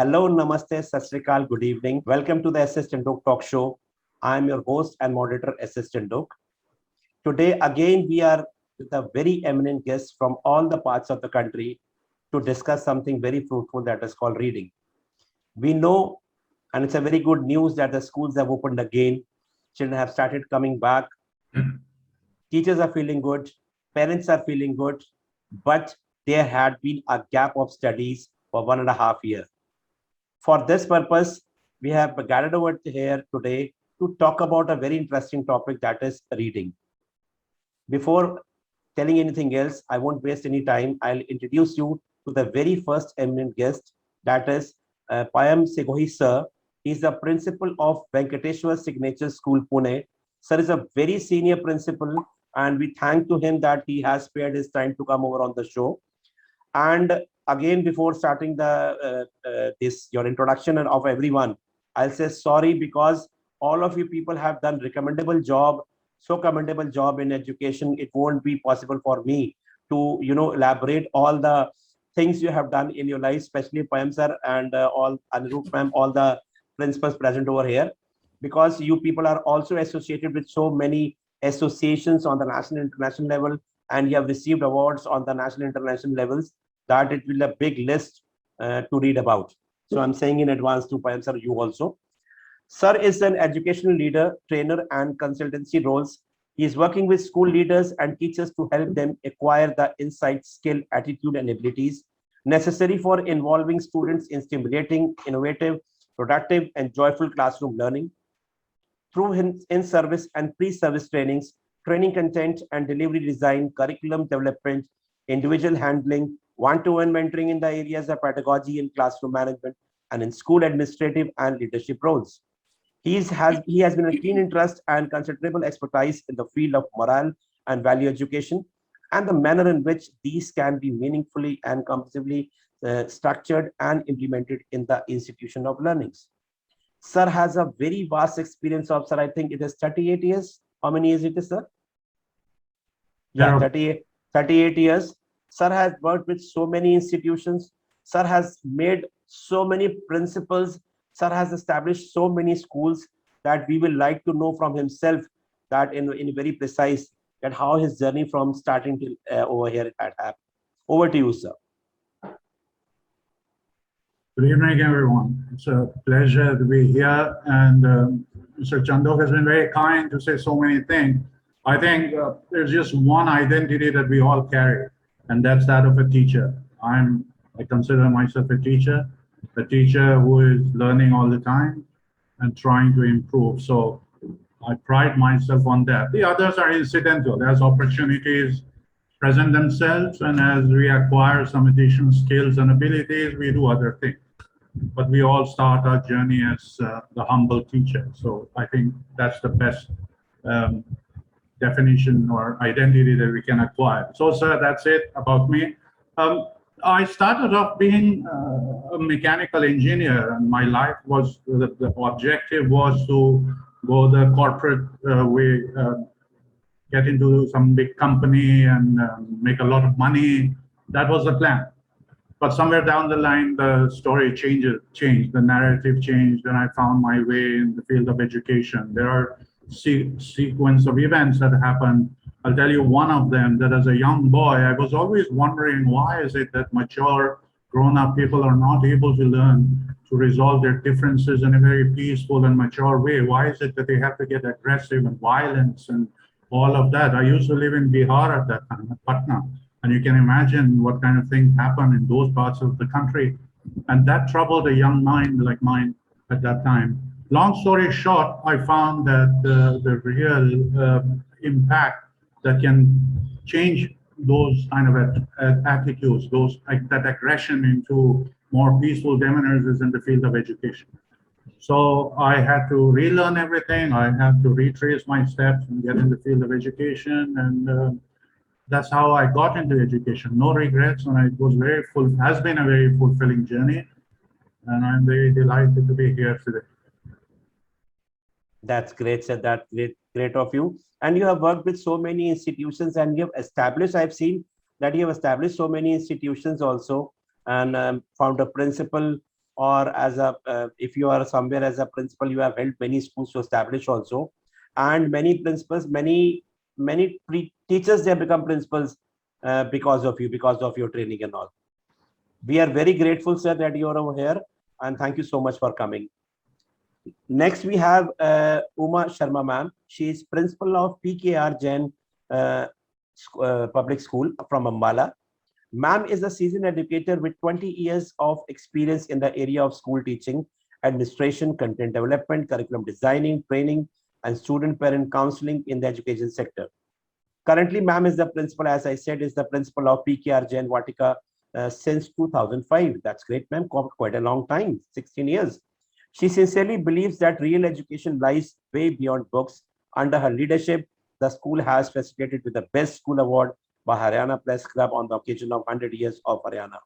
Hello, Namaste, Sat Sri Akal, good evening. Welcome to the S.S.Chandhok talk show. I am your host and moderator, S.S. Chandhok. Today, again, we are with a very eminent guest from all the parts of the country to discuss something very fruitful that is called reading. We know, and it's a very good news that the schools have opened again. Children have started coming back. Teachers are feeling good. Parents are feeling good. But there had been a gap of studies for 1.5 years. For this purpose, we have gathered over here today to talk about a very interesting topic, that is reading. Before telling anything else, I won't waste any time. I'll introduce you to the very first eminent guest, that is Payam Segohi sir. He's the principal of Venkateshwar Signature School, Pune. Sir is a very senior principal, and we thank to him that he has spared his time to come over on the show. And again, before starting this your introduction and of everyone, I'll say sorry because all of you people have done recommendable job, so commendable job in education. It won't be possible for me to elaborate all the things you have done in your life, especially Payam sir and all Anirudh ma'am, all the principals present over here, because you people are also associated with so many associations on the national and international level, and you have received awards on the national and international levels, that it will be a big list to read about. So I'm saying in advance to Payam sir, you also. Sir is an educational leader, trainer, and consultancy roles. He is working with school leaders and teachers to help them acquire the insight, skill, attitude, and abilities necessary for involving students in stimulating, innovative, productive, and joyful classroom learning. Through in-service and pre-service trainings, training content and delivery design, curriculum development, individual handling, one-to-one mentoring in the areas of pedagogy and classroom management, and in school administrative and leadership roles. He has been a keen interest and considerable expertise in the field of moral and value education, and the manner in which these can be meaningfully and comprehensively structured and implemented in the institution of learnings. Sir has a very vast experience of, sir, I think it is 38 years. How many years it is, sir? Yeah, 38 years. Sir has worked with so many institutions. Sir has made so many principals. Sir has established so many schools that we will like to know from himself that in very precise that how his journey from starting till over here had happened. Over to you, sir. Good evening, everyone. It's a pleasure to be here. And Mr. Chandhok has been very kind to say so many things. I think there's just one identity that we all carry, and that's that of a teacher. I consider myself a teacher who is learning all the time and trying to improve. So I pride myself on that. The others are incidental. As opportunities present themselves and as we acquire some additional skills and abilities, we do other things. But we all start our journey as the humble teacher. So I think that's the best definition or identity that we can acquire. So, sir, that's it about me. I started off being a mechanical engineer, and my life was, the objective was to go the corporate way, get into some big company and make a lot of money. That was the plan. But somewhere down the line, the story changed, the narrative changed, and I found my way in the field of education. There are sequence of events that happened. I'll tell you one of them, that as a young boy, I was always wondering, why is it that mature, grown-up people are not able to learn to resolve their differences in a very peaceful and mature way? Why is it that they have to get aggressive and violence and all of that? I used to live in Bihar at that time, at Patna, and you can imagine what kind of things happen in those parts of the country. And that troubled a young mind like mine at that time. Long story short, I found that the real impact that can change those kind of attitudes, that aggression into more peaceful demeanors is in the field of education. So I had to relearn everything. I had to retrace my steps and get in the field of education. And that's how I got into education. No regrets, and it was has been a very fulfilling journey. And I'm very delighted to be here today. That's great, sir. That's great of you. And you have worked with so many institutions, and you have established, I've seen that you have established so many institutions also, and found a principal or as a if you are somewhere as a principal, you have helped many schools to establish also, and many principals, many teachers, they have become principals because of you, because of your training and all. We are very grateful, sir, that you are over here, and thank you so much for coming. Next, we have Uma Sharma ma'am. She is principal of PKR Jain Public School from Ambala. Ma'am is a seasoned educator with 20 years of experience in the area of school teaching, administration, content development, curriculum designing, training, and student parent counseling in the education sector. Currently, ma'am is the principal, as I said, is the principal of PKR Jain Vatika since 2005. That's great, ma'am. Quite a long time, 16 years. She sincerely believes that real education lies way beyond books. Under her leadership, the school has facilitated with the Best School Award by Haryana Press Club on the occasion of 100 years of Haryana.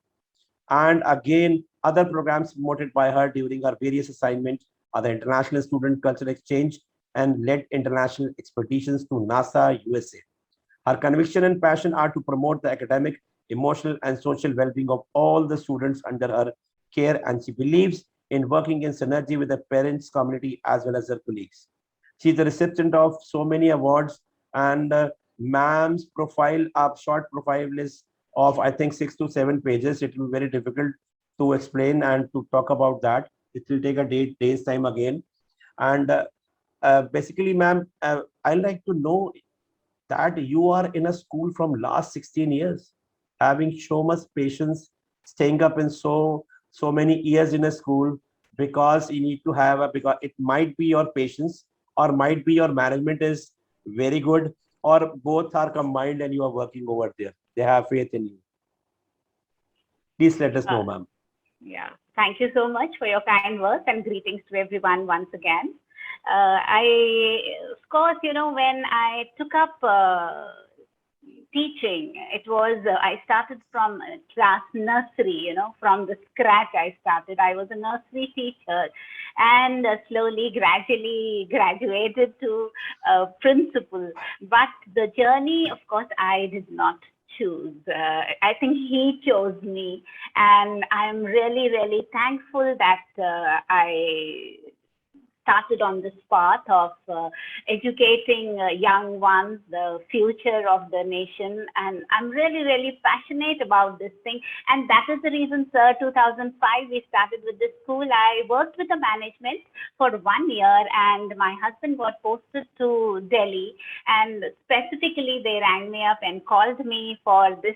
And again, other programs promoted by her during her various assignments are the International Student Cultural Exchange and led international expeditions to NASA, USA. Her conviction and passion are to promote the academic, emotional, and social well-being of all the students under her care, and she believes in working in synergy with the parents, community, as well as her colleagues. She is the recipient of so many awards, and ma'am's profile, a short profile is of, I think, 6 to 7 pages. It will be very difficult to explain and to talk about that. It will take a day's time again. And basically, ma'am, I'd like to know that you are in a school from last 16 years, having so much patience, staying up in so many years in a school, because you need to have a, because it might be your patience or might be your management is very good, or both are combined and you are working over there. They have faith in you. Please let us know, Uh, ma'am. yeah. Thank you so much for your kind words and greetings to everyone once again. Of course, when I took up teaching, it was, I started from class nursery, from the scratch I started. I was a nursery teacher and slowly, gradually graduated to principal. But the journey, of course, I did not choose. I think he chose me, and I'm really, really thankful that I started on this path of educating young ones, the future of the nation. And I'm really, really passionate about this thing. And that is the reason, sir, 2005, we started with this school. I worked with the management for 1 year, and my husband got posted to Delhi. And specifically, they rang me up and called me for this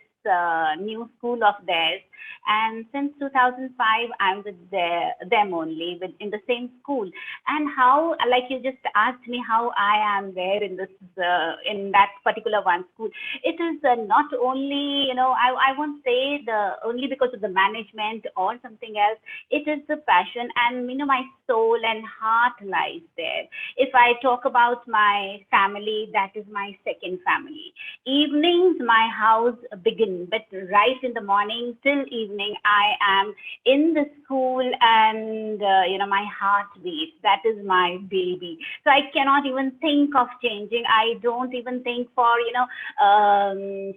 new school of theirs. And since 2005, I'm with them only, in the same school. And how, like you just asked me, how I am there in this, in that particular one school. It is not only, I won't say only because of the management or something else. It is the passion, and my soul and heart lies there. If I talk about my family, that is my second family. Evenings, my house begin, but right in the morning till evening, I am in the school, and my heart beats. That is my baby. So I cannot even think of changing. I don't even think for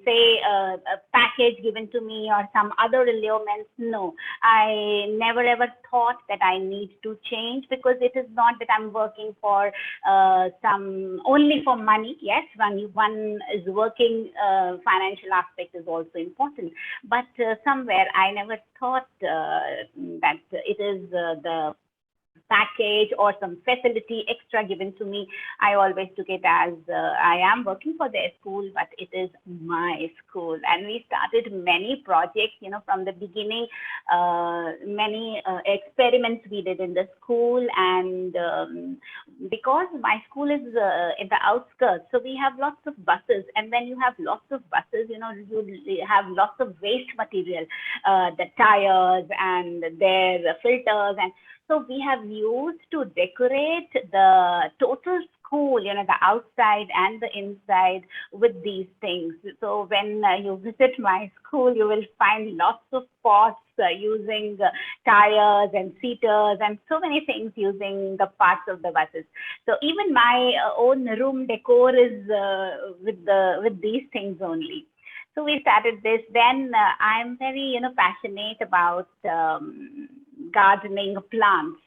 say a package given to me or some other allurements. No, I never ever thought that I need to change, because it is not that I'm working for some only for money. Yes, one is working, financial aspect is also important, but somewhere I never thought that it is the package or some facility extra given to me. I always took it as I am working for their school, but it is my school. And we started many projects, from the beginning, many experiments we did in the school. And because my school is in the outskirts, so we have lots of buses. And when you have lots of buses, you have lots of waste material, the tires and their filters, and so we have used to decorate the total school, the outside and the inside with these things. So when you visit my school, you will find lots of pots using tires and seaters and so many things using the parts of the buses. So even my own room decor is with these things only. So we started this. Then I'm very, passionate about gardening plants.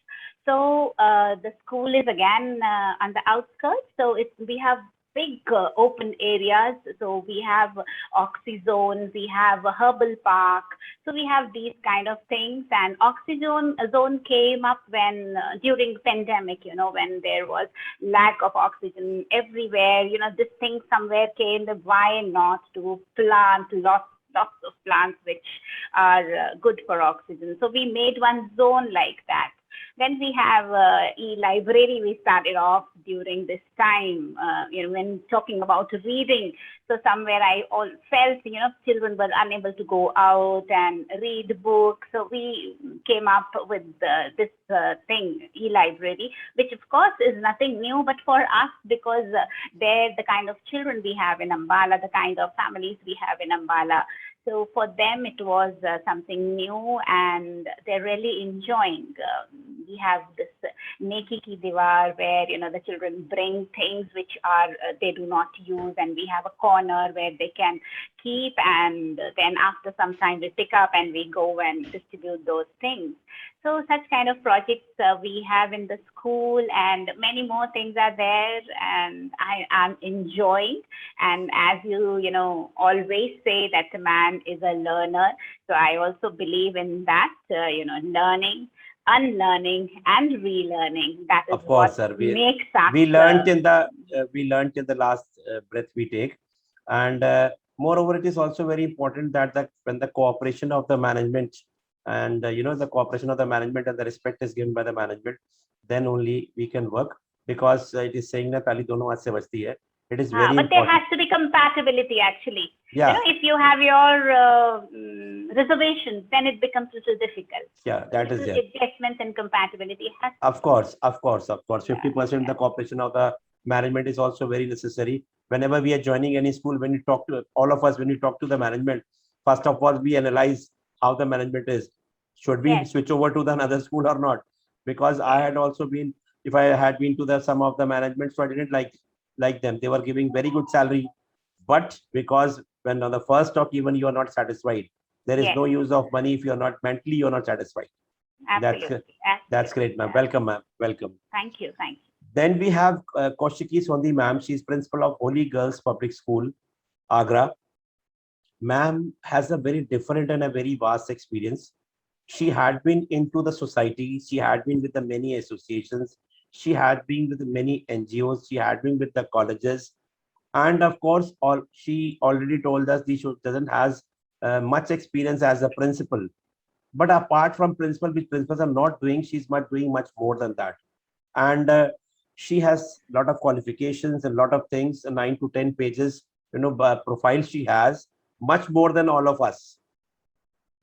So the school is again on the outskirts. So we have big open areas. So we have oxyzone, we have a herbal park. So we have these kind of things. And oxygen zone came up when during the pandemic, when there was lack of oxygen everywhere. This thing somewhere came. Why not to plant lots of plants which are good for oxygen? So we made one zone like that. Then we have e-library. We started off during this time, when talking about reading. So somewhere I all felt, children were unable to go out and read books. So we came up with this thing, e-library, which of course is nothing new, but for us, because they're the kind of children we have in Ambala, the kind of families we have in Ambala. So for them, it was something new, and they're really enjoying. We have this Neki Ki Diwar, where the children bring things which are they do not use, and we have a corner where they can keep, and then after some time we pick up and we go and distribute those things. So such kind of projects we have in the school, and many more things are there, and I am enjoying. And as you always say that a man is a learner, so I also believe in that, learning, unlearning, and relearning. That is Of course, what sir. makes us. We learned in the last breath we take, and moreover, it is also very important that when the cooperation of the management and the cooperation of the management and the respect is given by the management, then only we can work, because it is saying that tali dono hath se bajti hai. It is very But there important. has to be compatibility, actually. Yeah. If you have your reservations, then it becomes a little difficult. Yeah, that is there. Adjustments and compatibility has. Of course. 50% Yeah. the cooperation of the management is also very necessary. Whenever we are joining any school, when you talk to all of us, when you talk to the management, first of all, we analyze how the management is. Should we Yes. switch over to the another school or not? Because I had also been, if I had been to some of the management, so I didn't like them. They were giving very good salary, but because when on the first talk, even you are not satisfied, there is Yes. no use of money if you are not mentally, you are not satisfied. Absolutely. That's great, ma'am. Welcome, ma'am. Welcome. Thank you. Then we have Kaushiki Sondhi, ma'am. She's principal of Holy Girls Public School, Agra. Ma'am has a very different and a very vast experience. She had been into the society. She had been with the many associations. She had been with many NGOs. She had been with the colleges. And of course, she already told us she doesn't has much experience as a principal. But apart from principal, which principals are not doing, she's not doing much more than that. And she has a lot of qualifications, a lot of things, 9 to 10 pages, profile she has, much more than all of us.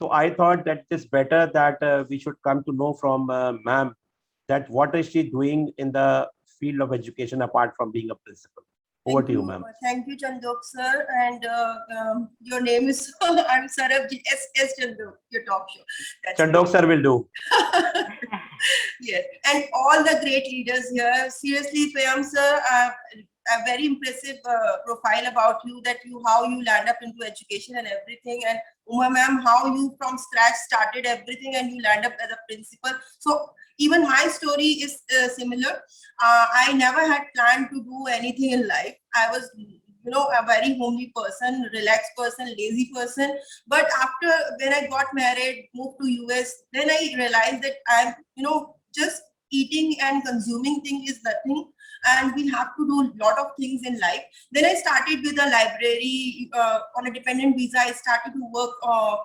So I thought that it's better that we should come to know from ma'am that what is she doing in the field of education apart from being a principal. Over to you, ma'am. Thank you, Chandok sir. And your name is I'm Sarabji S.S.Chandhok, your talk show. That's Chandok sir will do. Yes, and all the great leaders here. Seriously, Priyam sir, a very impressive profile about you, how you land up into education and everything, and Uma ma'am, how you from scratch started everything and you land up as a principal. So even my story is similar. I never had planned to do anything in life. I was a very homely person, relaxed person, lazy person. But after when I got married, moved to US, then I realized that I'm, just eating and consuming thing is nothing, and we have to do a lot of things in life. Then I started with a library on a dependent visa. I started to work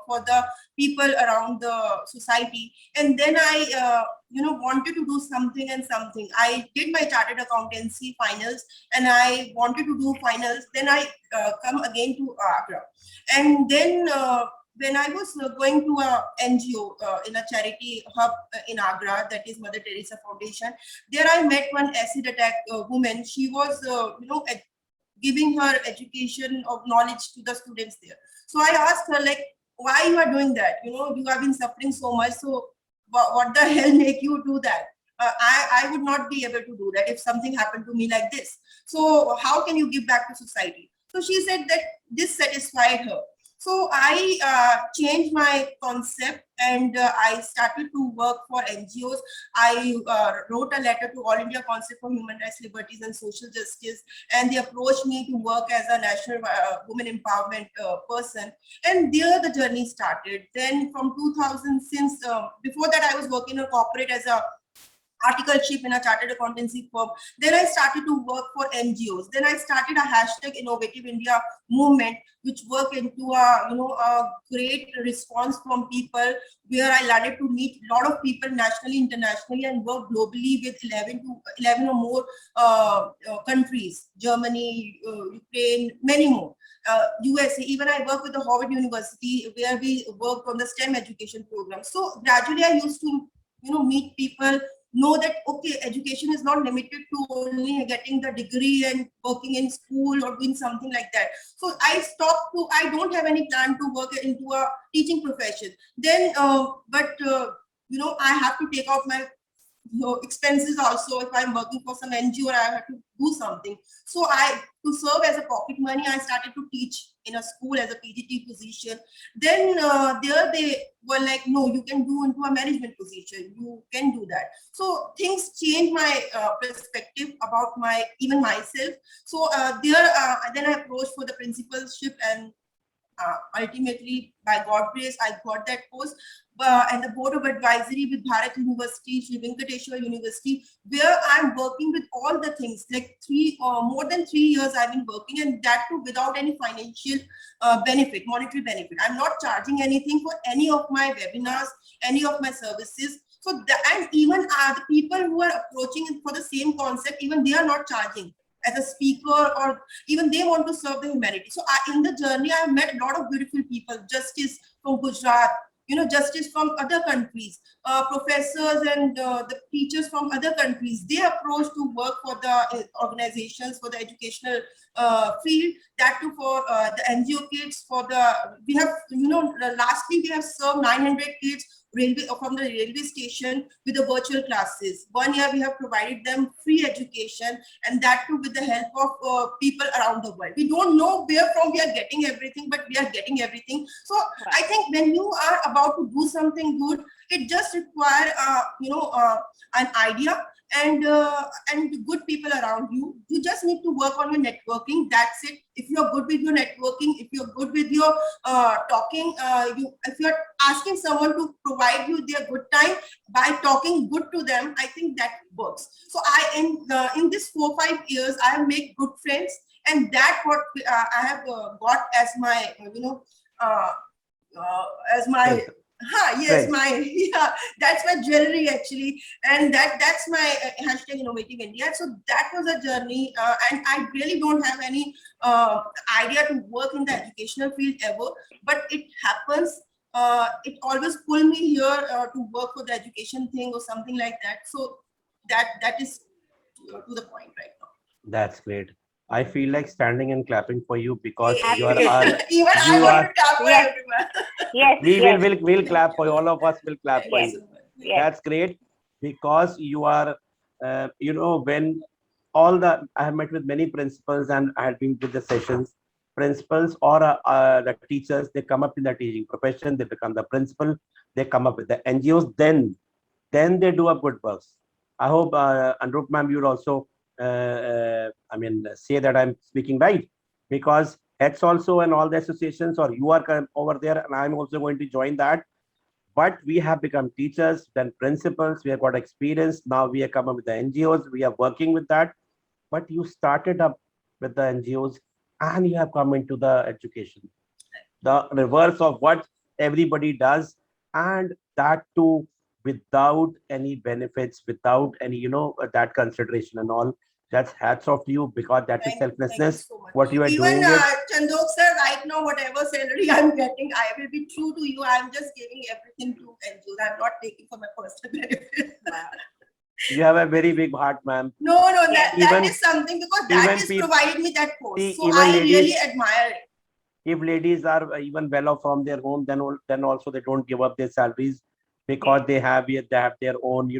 for the people around the society, and then I wanted to do something. I did my chartered accountancy finals, and I wanted to do finals. Then I come again to Agra, and then when I was going to a NGO in a charity hub in Agra, that is Mother Teresa Foundation, there I met one acid attack woman. She was, giving her education of knowledge to the students there. So I asked her, like, why you are doing that? You have been suffering so much. So what the hell make you do that? I would not be able to do that if something happened to me like this. So how can you give back to society? So she said that this satisfied her. So I changed my concept and I started to work for NGOs. I wrote a letter to All India Council for Human Rights, Liberties and Social Justice, and they approached me to work as a national women empowerment person. And there the journey started. Then from 2000, since before that I was working in a corporate as a articleship in a chartered accountancy firm. Then I started to work for NGOs. Then I started a hashtag Innovative India movement, which worked into a great response from people, where I landed to meet a lot of people nationally, internationally, and work globally with 11 or more countries, Germany, Ukraine, many more. USA, even I work with the Harvard University, where we worked on the STEM education program. So gradually I used to meet people, know that okay, education is not limited to only getting the degree and working in school or doing something like that. So I don't have any plan to work into a teaching profession. Then I have to take out my expenses also. If I'm working for some NGO, I have to do something. So to serve as a pocket money, I started to teach in a school as a PGT position. Then there they were like, no, you can do into a management position. You can do that. So things changed my perspective about even myself. So then I approached for the principalship, and ultimately, by God's grace, I got that post. And the board of advisory with Bharat University, Sri Venkateshwar University, where I'm working with all the things, like more than 3 years I've been working, and that too without any financial monetary benefit. I'm not charging anything for any of my webinars, any of my services. So and even the people who are approaching for the same concept, even they are not charging as a speaker, or even they want to serve the humanity. So in the journey, I have met a lot of beautiful people, justice from Gujarat, justice from other countries, professors and the teachers from other countries. They approach to work for the organizations, for the educational field, that too for the NGO kids, we have, lastly, we have served 900 kids from the railway station with the virtual classes. 1 year we have provided them free education, and that too with the help of people around the world. We don't know where from we are getting everything, but we are getting everything. So I think when you are about to do something good, it just requires an idea and good people around you. You just need to work on your networking. That's it. If you're good with your networking, if you're good with your talking, if you're asking someone to provide you their good time by talking good to them, I think that works. So in this 4-5 years, I have made good friends, and that what I have got as my as my yes, that's my jewelry actually, and that's my hashtag Innovative India. So that was a journey, and I really don't have any idea to work in the educational field ever, but it happens. It always pulled me here to work for the education thing or something like that. So that is to the point right now. That's great. I feel like standing and clapping for you, because you are even I want to clap for everyone. Yes, we'll clap for you. All of us will clap for you. yes. That's great, because you are when I have met with many principals, and I have been with the sessions. Principals or the teachers, they come up in the teaching profession, they become the principal, they come up with the NGOs, then they do a good work. I hope Anurup ma'am, you will also say that I'm speaking right, because heads also and all the associations, or you are over there, and I'm also going to join that. But we have become teachers, then principals, we have got experience. Now we have come up with the NGOs, we are working with that. But you started up with the NGOs and you have come into the education. The reverse of what everybody does, and that too without any benefits, without any, that consideration and all. That's hats off to you, because that is selflessness. So what you are even, doing. Chandhok sir, right now, whatever salary I'm getting, I will be true to you. I'm just giving everything to NGOs. I'm not taking for my personal benefit. You have a very big heart, ma'am. No, that is something, because that is provided me that post. So I really admire it. If ladies are even well off from their home, then also they don't give up their salaries, because they have their own,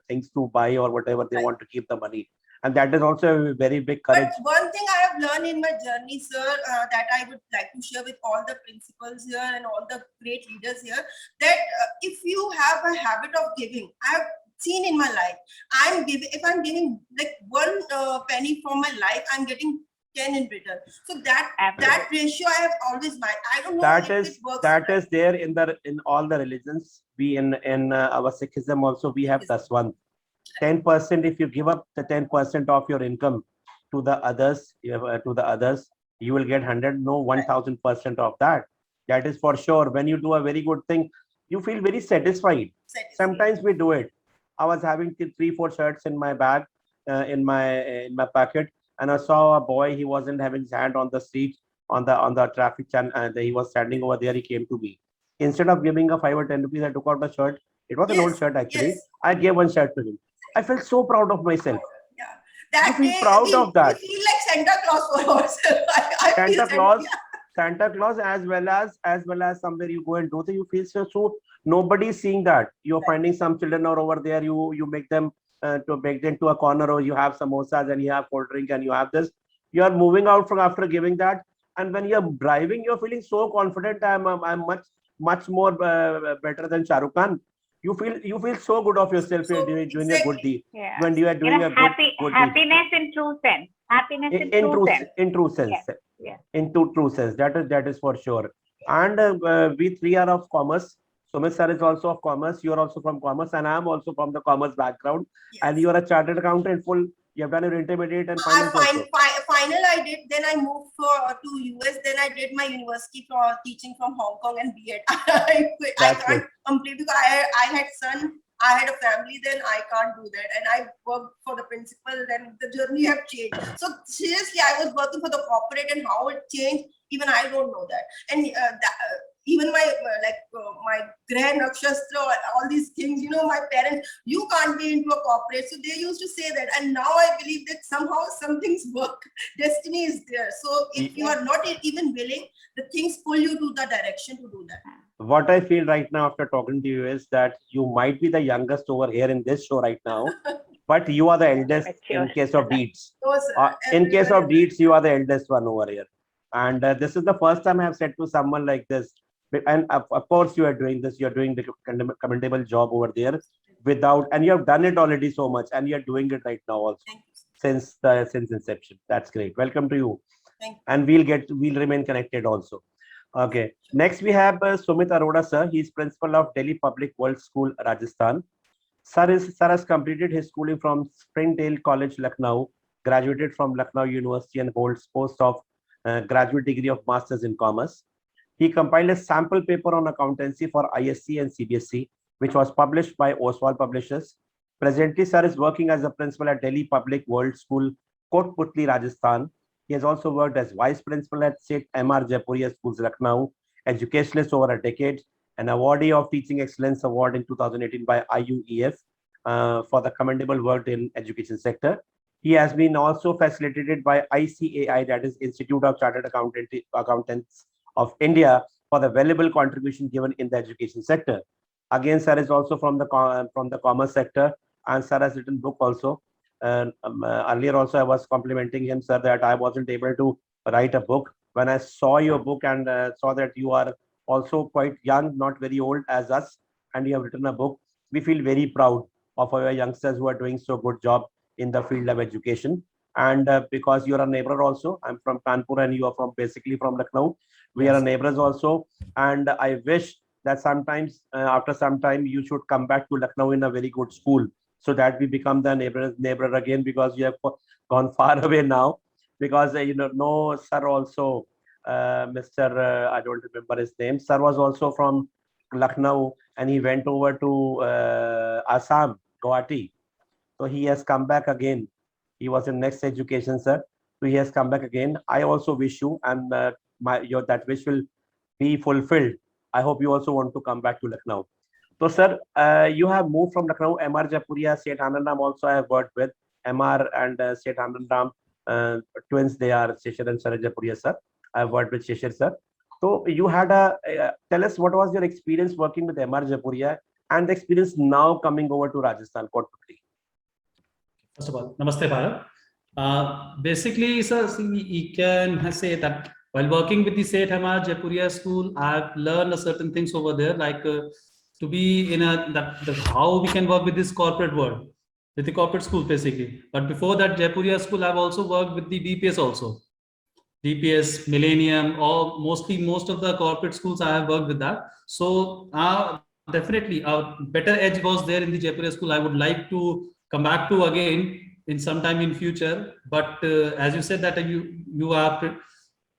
things to buy or whatever they want to keep the money. And that is also a very big courage. But one thing I have learned in my journey, sir, that I would like to share with all the principals here and all the great leaders here, that if you have a habit of giving, I have seen in my life, I'm giving, if I'm giving like one penny from my life, I'm getting 10 in return. So that ratio I have always mind. I don't know That if is it works. that right. is there in all the religions. We in our Sikhism also we have Yes. daswan. 10%, if you give up the 10% of your income to the others, you will get 100, no 1000% of that. That is for sure. When you do a very good thing, you feel very satisfied. Sometimes we do it. I was having three, four shirts in my bag, in my pocket, and I saw a boy. He wasn't having his hand on the street, on the traffic channel, and he was standing over there. He came to me. Instead of giving a 5 or 10 rupees, I took out the shirt. It was an old Yes, shirt actually. yes. I gave one shirt to him. I felt so proud of myself. Yeah. You That feel day proud of we that. feel like Santa Claus for ourselves. I feel Santa Claus, yeah. Santa Claus, as well as somewhere you go and do that, you feel so nobody is seeing that. You're finding some children are over there, you make them to make them to a corner, or you have samosas and you have cold drink and you have this. You are moving out from after giving that, and when you're driving, you're feeling so confident. I'm much more better than Shah Rukh Khan. You feel so good of yourself. You're So doing a good exactly. deed Yeah. when you are doing a good deed. Happiness in true sense. Happiness in In true true sense. in true sense. Yes. Yes. Into true sense. That is for sure. And we three are of commerce. Sumit sir is also of commerce. You are also from commerce, and I am also from the commerce background. And Yes. you are a chartered accountant. Full. You have done your intermediate and finals also. Final I did. Then I moved to US. Then I did my university for teaching from Hong Kong and B.Ed. I quit. I That's can't good. complete because I had son. I had a family. Then I can't do that. And I worked for the principal. Then the journey have changed. So seriously, I was working for the corporate, and how it changed, even I don't know that. And even my grand nakshatra, all these things, my parents, you can't be into a corporate, so they used to say that, and now I believe that somehow some things work. Destiny is there, so if you are not even willing, the things pull you to the direction to do that. What I feel right now after talking to you is that you might be the youngest over here in this show right now, but you are the eldest in case of deeds. No, sir, In case everyone of is deeds, you are the eldest one over here. And this is the first time I have said to someone like this. And of course, you are doing this. You are doing the commendable job over there and you have done it already so much, and you are doing it right now also Thank you, sir. since inception. That's great. Welcome to you. Thank you. And we'll remain connected also. Okay. Next, we have Sumit Arora, sir. He's principal of Delhi Public World School, Rajasthan. Sir has completed his schooling from Springdale College, Lucknow, graduated from Lucknow University, and holds post of graduate degree of Masters in Commerce. He compiled a sample paper on accountancy for ISC and CBSE, which was published by Oswald Publishers. Presently, sir is working as a principal at Delhi Public World School, Kotputli, Rajasthan. He has also worked as vice principal at St. M.R. Jaipuria Schools, Lucknow, educationalist over a decade, an awardee of Teaching Excellence Award in 2018 by IUEF for the commendable work in education sector. He has been also facilitated by ICAI, that is Institute of Chartered Accountants of India, for the valuable contribution given in the education sector. Again, sir is also from the commerce sector, and sir has written book also. Earlier also I was complimenting him, sir, that I wasn't able to write a book. When I saw your book and saw that you are also quite young, not very old as us, and you have written a book, we feel very proud of our youngsters who are doing so good job in the field of education. And because you are a neighbor also, I'm from Kanpur and you are basically from Lucknow. We are neighbors also, and I wish that sometimes after some time you should come back to Lucknow in a very good school, so that we become the neighbor again, because you have gone far away now. Because no sir also, Mr. I don't remember his name. Sir was also from Lucknow, and he went over to Assam, Guwahati. So he has come back again. He was in next education, sir. So he has come back again. I also wish you, and your that wish will be fulfilled. I hope you also want to come back to Lucknow. So, sir, you have moved from Lucknow. MR Japuria, Seth Anandram also I have worked with. MR and Seth Anandram, twins, they are Sheshar and Saraj Japuria, sir. I have worked with Sheshar, sir. So you had tell us what was your experience working with MR Japuria and the experience now coming over to Rajasthan, Kotputli. First of all, Namaste, Bharat. Basically, sir, we can say that while working with the Seth Hamad Jaipuria school, I've learned a certain things over there, like to be in how we can work with this corporate world, with the corporate school, basically. But before that Jaipuria school, I've also worked with the DPS also. DPS, Millennium, or mostly most of the corporate schools I have worked with that. So definitely a better edge was there in the Jaipur school. I would like to come back to again in some time in future. But as you said that you are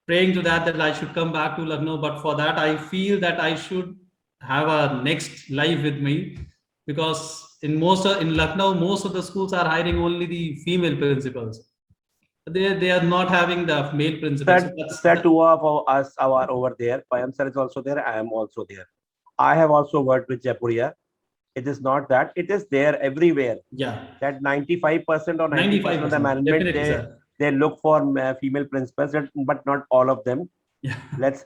praying to that I should come back to Lucknow. But for that, I feel that I should have a next life with me, because in Lucknow, most of the schools are hiring only the female principals. They are not having the male principals. So Sir, two of us are over there. Payam sir is also there. I am also there. I have also worked with Jaipuria. It is not that. It is there everywhere. yeah, That 95% or 90% of the 95%. management, Definitely, sir. they look for female principals, but not all of them. Yeah, Let's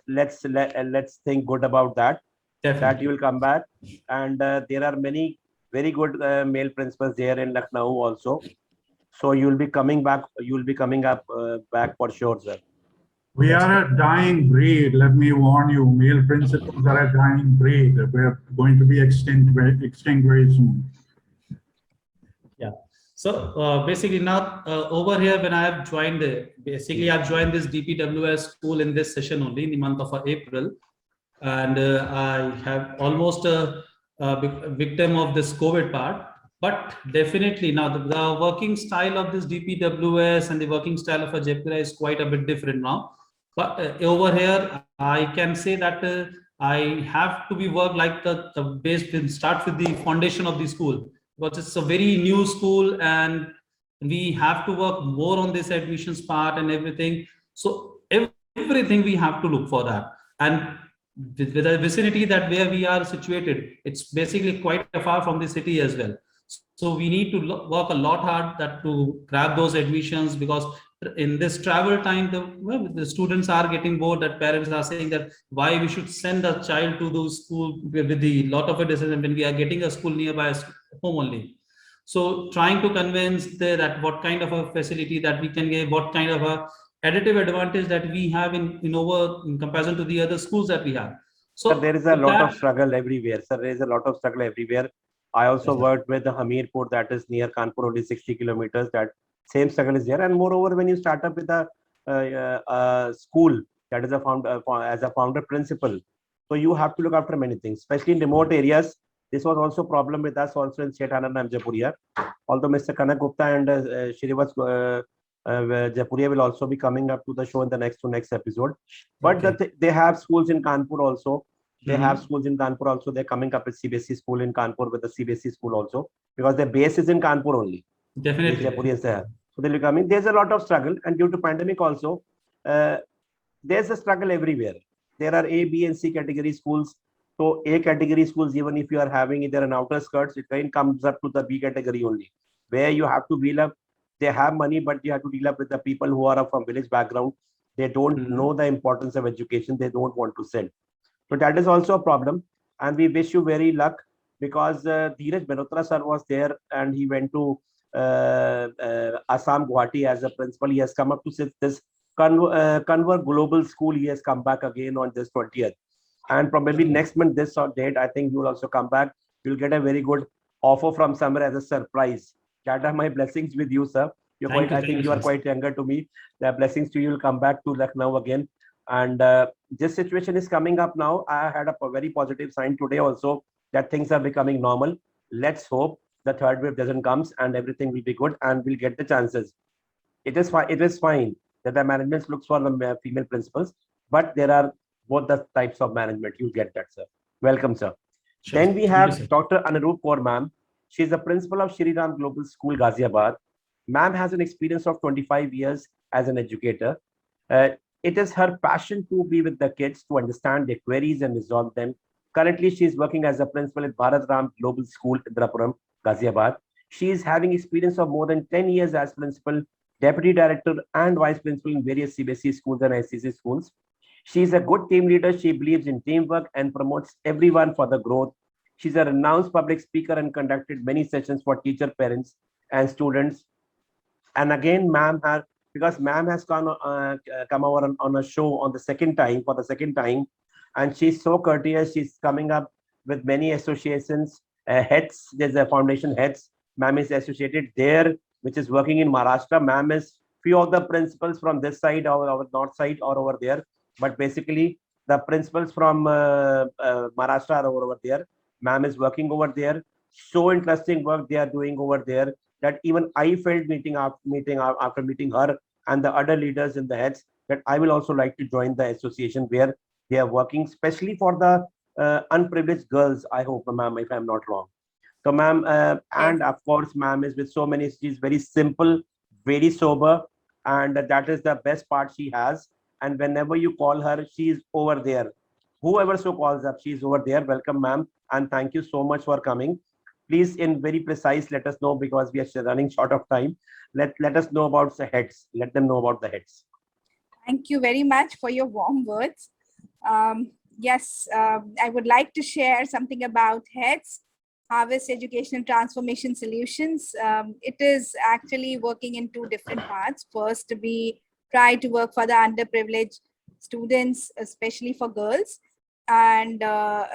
think good about that. That definitely. you will come back, and there are many very good male principals there in Lucknow also. So you'll be coming back. You'll be coming up back for sure, sir. We are a dying breed. Let me warn you, male principals are a dying breed. We're going to be extinct very soon. Yeah. So basically now over here, when I have joined, basically I've joined this DPWS school in this session only in the month of April. And I have almost a victim of this COVID part. But definitely now the working style of this DPWS and the working style of a Jaipura is quite a bit different now. But over here, I can say that I have to be worked like the base start with the foundation of the school, because it's a very new school and we have to work more on this admissions part and everything. So everything we have to look for that. And with the vicinity that where we are situated, it's basically quite far from the city as well. So we need to work a lot hard that to grab those admissions, because in this travel time, the students are getting bored, that parents are saying that why we should send a child to those school with the lot of a decision when we are getting a school nearby home only. So trying to convince that what kind of a facility that we can give, what kind of a additive advantage that we have in comparison to the other schools that we have. So sir, there is a lot of struggle everywhere. Sir, there is a lot of struggle everywhere. I also worked with the Hamirpur, that is near Kanpur, only 60 kilometers. That same struggle is there. And moreover, when you start up with a school that is as a founder principal, so you have to look after many things, especially in remote areas. This was also a problem with us also in Seth Anand Jaipuria. Although Mr. Kanak Gupta and Shrivas Jaipuria will also be coming up to the show in the next episode. But they have schools in Kanpur also. They have schools in Kanpur also. They're coming up with CBSE school in Kanpur, with the CBSE school also, because their base is in Kanpur only. Definitely. So they'll be coming. There's a lot of struggle, and due to pandemic also, there's a struggle everywhere. There are A, B, and C category schools. So A category schools, even if you are having either an outer skirts, it then comes up to the B category only, where you have to deal up. They have money, but you have to deal up with the people who are from village background. They don't know the importance of education. They don't want to send. So that is also a problem. And we wish you very luck, because Dheeraj Mehrotra sir was there and he went to Assam, Guwahati as a principal. He has come up to this Convert Global School. He has come back again on this 20th. And probably next month, this date, I think you will also come back. You'll get a very good offer from somewhere as a surprise. That are my blessings with you, sir. I think you are quite younger to me. The blessings to you will come back to Lucknow again. And this situation is coming up now. I had a very positive sign today also that things are becoming normal. Let's hope the third wave doesn't come and everything will be good and we'll get the chances. It is fine that the management looks for the female principals, but there are both the types of management. You'll get that, sir. Welcome, sir. Sure. Then we have Dr. Anurup Kaur, ma'am. She is the principal of Shri Ram Global School, Ghaziabad. Ma'am has an experience of 25 years as an educator. It is her passion to be with the kids, to understand their queries and resolve them. Currently, she is working as a principal at Bharat Ram Global School, Indrapuram, Ghaziabad. She is having experience of more than 10 years as principal, deputy director, and vice principal in various CBSE schools and ICC schools. She is a good team leader. She believes in teamwork and promotes everyone for the growth. She's a renowned public speaker and conducted many sessions for teacher, parents, and students. And again, ma'am has, because ma'am has come over on a show on the second time, for the second time, and she's so courteous. She's coming up with many associations, heads. There's a foundation heads. Ma'am is associated there, which is working in Maharashtra. Ma'am is few of the principals from this side or our north side or over there, but basically the principals from Maharashtra are over there. Ma'am is working over there. So interesting work they are doing over there that even I felt after meeting her and the other leaders in the heads that I will also like to join the association where they are working, especially for the unprivileged girls. I hope, ma'am, if I'm not wrong. So, ma'am, Yes. and of course, ma'am is with so many. She's very simple, very sober, and that is the best part she has. And whenever you call her, she's over there. Whoever so calls up, she's over there. Welcome, ma'am, and thank you so much for coming. Please, in very precise, let us know because we are running short of time. Let us know about the heads. Let them know about the heads. Thank you very much for your warm words. Yes, I would like to share something about HEADS, Harvest Educational Transformation Solutions. It is actually working in two different parts. First, we try to work for the underprivileged students, especially for girls. And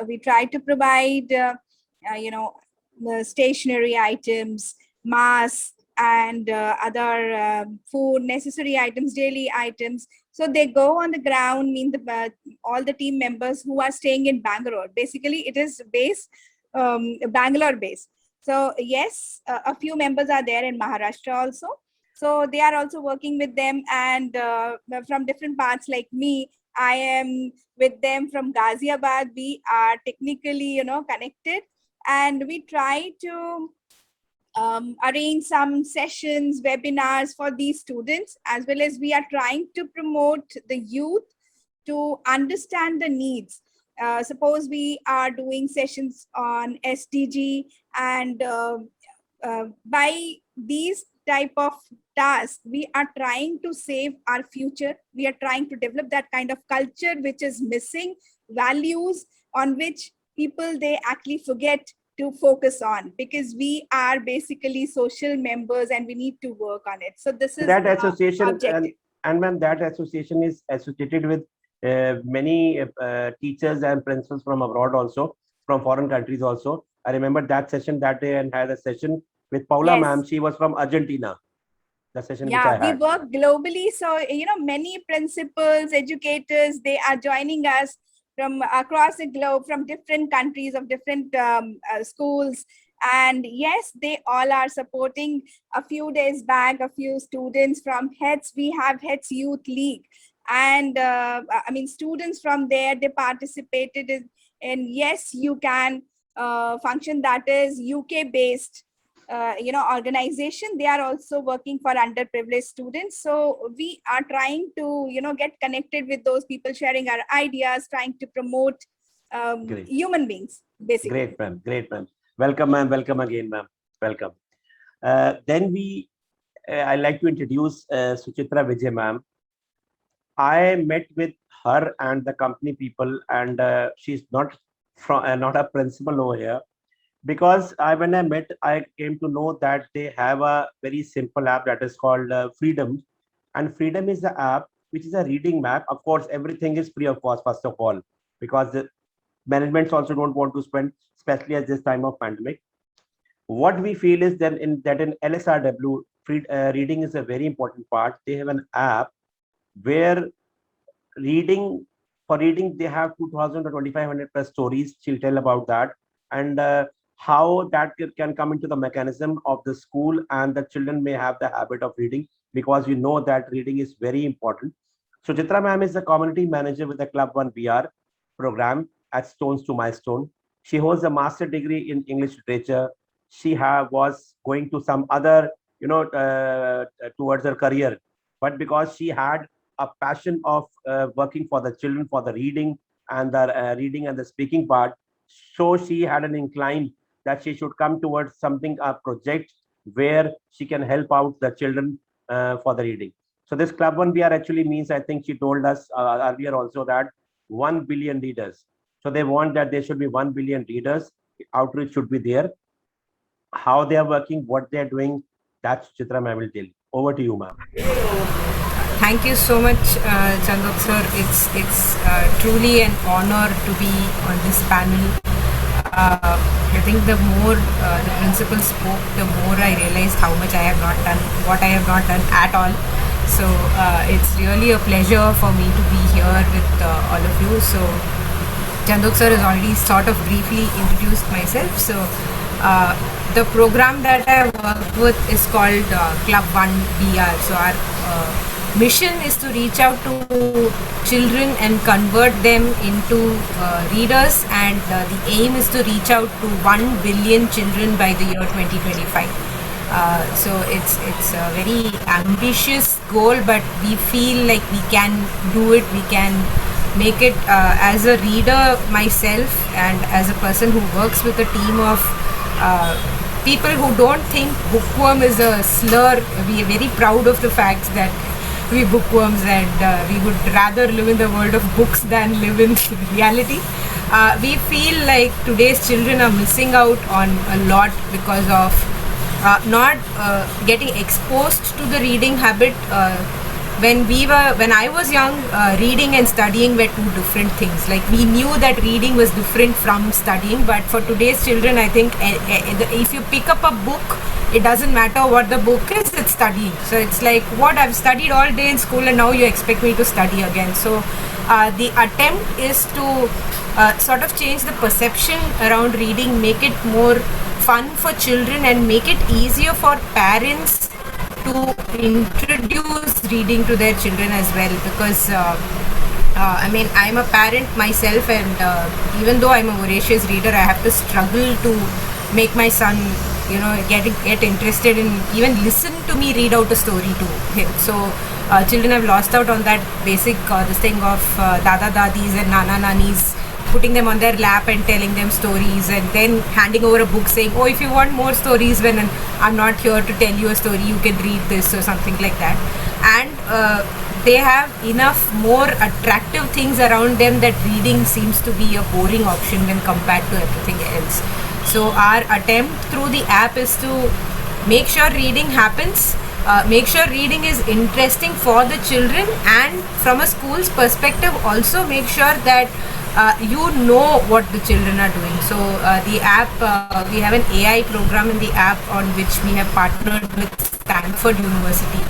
we try to provide, the stationery items, masks, and other food, necessary items, daily items. So they go on the ground, all the team members who are staying in Bangalore. Basically, it is Bangalore based. So yes, a few members are there in Maharashtra also. So they are also working with them, and from different parts like me, I am with them from Ghaziabad. We are technically, connected, and we try to arrange some sessions, webinars for these students, as well as we are trying to promote the youth to understand the needs. Suppose we are doing sessions on SDG, and by these type of tasks, we are trying to save our future. We are trying to develop that kind of culture which is missing, values on which people, they actually forget to focus on, because we are basically social members and we need to work on it. So this is That the association, objective. and ma'am, that association is associated with many teachers and principals from abroad also, from foreign countries also. I remember that session that day and had a session with Paula Yes. ma'am. She was from Argentina. The session which Yeah, I we had. work globally. So, many principals, educators, they are joining us from across the globe, from different countries, of different schools. And yes, they all are supporting. A few days back, a few students from HEADS, we have HEADS Youth League. And students from there, they participated in Yes, You Can function that is UK based organization. They are also working for underprivileged students. So we are trying to get connected with those people, sharing our ideas, trying to promote Great. human beings, basically. Great, ma'am. Great, ma'am. Welcome, ma'am. Welcome again, ma'am. Welcome. Then I'd like to introduce Suchitra Vijay, ma'am. I met with her and the company people, and she's not a principal over here, because when I met, I came to know that they have a very simple app that is called Freedom, and Freedom is the app which is a reading map. Of course, everything is free of cost, first of all, because the managements also don't want to spend, especially at this time of pandemic. What we feel is that in LSRW, reading is a very important part. They have an app where reading for reading they have 2000 or 2500 plus stories. She'll tell about that, and how that can come into the mechanism of the school, and the children may have the habit of reading, because you know that reading is very important. So Chitra ma'am is the community manager with the Club 1 VR program at Stones to Milestone. She holds a master degree in English literature. She was going to some other, towards her career, but because she had a passion of working for the children, for the reading and the reading and the speaking part, so she had an incline that she should come towards something, a project where she can help out the children for the reading. So this Club 1 VR actually means, I think she told us earlier also, that 1 billion readers. So they want that there should be 1 billion readers. Outreach should be there. How they are working, what they are doing, That's Chitra ma'am will tell you. Over to you, ma'am. Thank you so much, Chandok sir. It's truly an honor to be on this panel. I think the more the principal spoke, the more I realized how much I have not done, what I have not done at all. So it's really a pleasure for me to be here with all of you. So Chandok sir has already sort of briefly introduced myself. So the program that I work with is called Club 1BR. So our mission is to reach out to children and convert them into readers, and the aim is to reach out to 1 billion children by the year 2025. So it's a very ambitious goal, but we feel like we can do it. We can make it. As a reader myself and as a person who works with a team of people who don't think bookworm is a slur, we are very proud of the fact that we bookworms, and we would rather live in the world of books than live in reality. We feel like today's children are missing out on a lot because of not getting exposed to the reading habit. When I was young, reading and studying were two different things. Like, we knew that reading was different from studying, but for today's children, I think if you pick up a book, it doesn't matter what the book is, it's studying. So it's like, what, I've studied all day in school and now you expect me to study again. So the attempt is to sort of change the perception around reading, make it more fun for children and make it easier for parents to introduce reading to their children as well, because I mean, I'm a parent myself, and even though I'm a voracious reader, I have to struggle to make my son, you know, get interested in even listen to me read out a story to him. So children have lost out on that basic this thing of dada dadis and nana nanis putting them on their lap and telling them stories, and then handing over a book saying, oh, if you want more stories when I'm not here to tell you a story, you can read this or something like that. And they have enough more attractive things around them that reading seems to be a boring option when compared to everything else. So our attempt through the app is to make sure reading happens, make sure reading is interesting for the children, and from a school's perspective also make sure that you know what the children are doing. So the app, we have an AI program in the app on which we have partnered with Stanford University.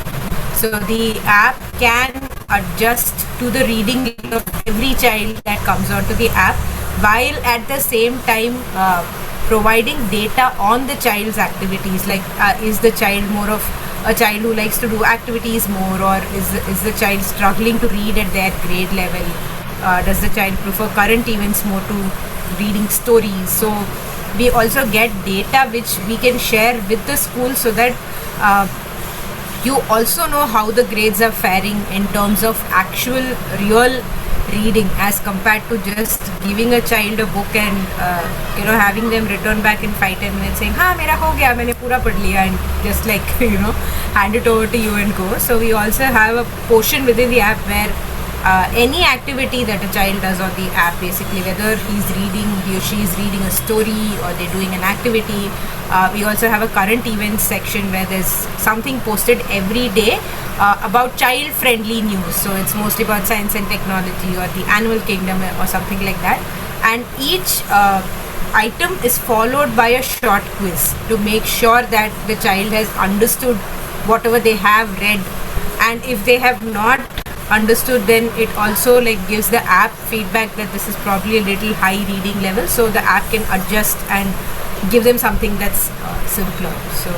So the app can adjust to the reading level of every child that comes onto the app, while at the same time providing data on the child's activities, like is the child more of a child who likes to do activities more, or is the child struggling to read at their grade level? Does the child prefer current events more to reading stories? So we also get data which we can share with the school, so that you also know how the grades are faring in terms of actual real reading, as compared to just giving a child a book and you know, having them return back in 5-10 minutes saying, "Ha, mera ho gaya, maine pura pad liya," and just like you know, hand it over to you and go. So we also have a portion within the app where any activity that a child does on the app, basically whether he or she is reading a story or they're doing an activity. We also have a current events section where there's something posted every day about child friendly news. So it's mostly about science and technology or the animal kingdom or something like that, and each item is followed by a short quiz to make sure that the child has understood whatever they have read, and if they have not understood, then it also like gives the app feedback that this is probably a little high reading level, so the app can adjust and give them something that's simpler. So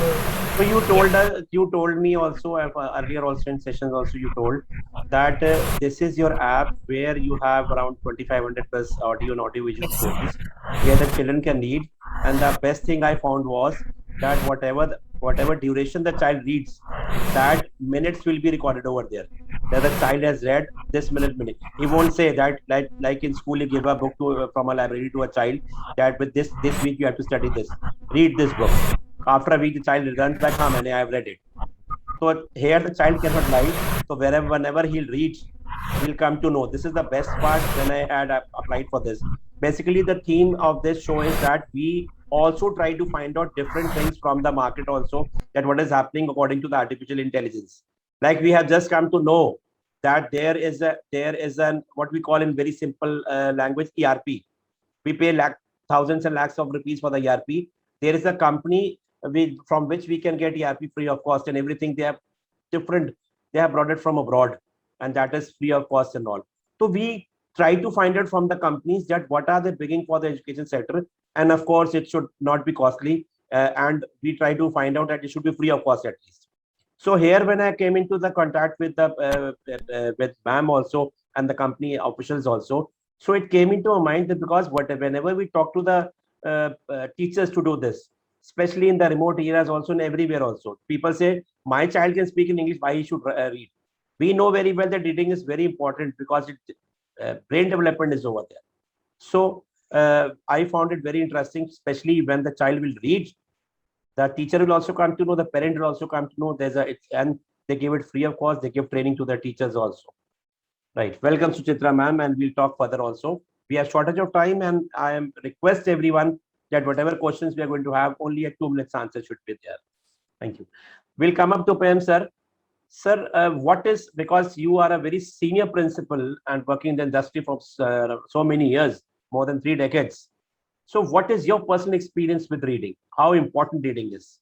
you told us, you told me also earlier also in sessions also, you told that this is your app where you have around 2500 plus audio and audiovisual stories where the children can read, and the best thing I found was that whatever duration the child reads, that minutes will be recorded over there, that the child has read this minute. He won't say that like in school you give a book to from a library to a child that with this week you have to study this, read this book. After a week the child returns back, "Ha, I have read it." So here the child cannot lie. So whenever he'll reach, he'll come to know. This is the best part when I had applied for this. Basically, the theme of this show is that we also try to find out different things from the market also, that what is happening according to the artificial intelligence. Like we have just come to know that there is an what we call in very simple language ERP. We pay thousands and lakhs of rupees for the ERP. There is a company from which we can get ERP free of cost, and everything they have different. They have brought it from abroad, and that is free of cost and all. So we try to find out from the companies that what are they bringing for the education sector, and of course it should not be costly, and we try to find out that it should be free of cost at least. So here, when I came into the contact with the with ma'am also and the company officials also, so it came into my mind that because whenever we talk to the teachers to do this, especially in the remote areas, also and everywhere also, people say my child can speak in English, why he should read? We know very well that reading is very important because brain development is over there. So I found it very interesting, especially when the child will read. The teacher will also come to know, the parent will also come to know and they give it free of cost. They give training to the teachers also. Right. Welcome, Suchitra ma'am, and we'll talk further also. We have shortage of time, and I am request everyone that whatever questions we are going to have, only a 2 minutes answer should be there. Thank you. We'll come up to PM sir. Sir, what is, because you are a very senior principal and working in the industry for so many years, more than 3 decades. So what is your personal experience with reading? How important reading is?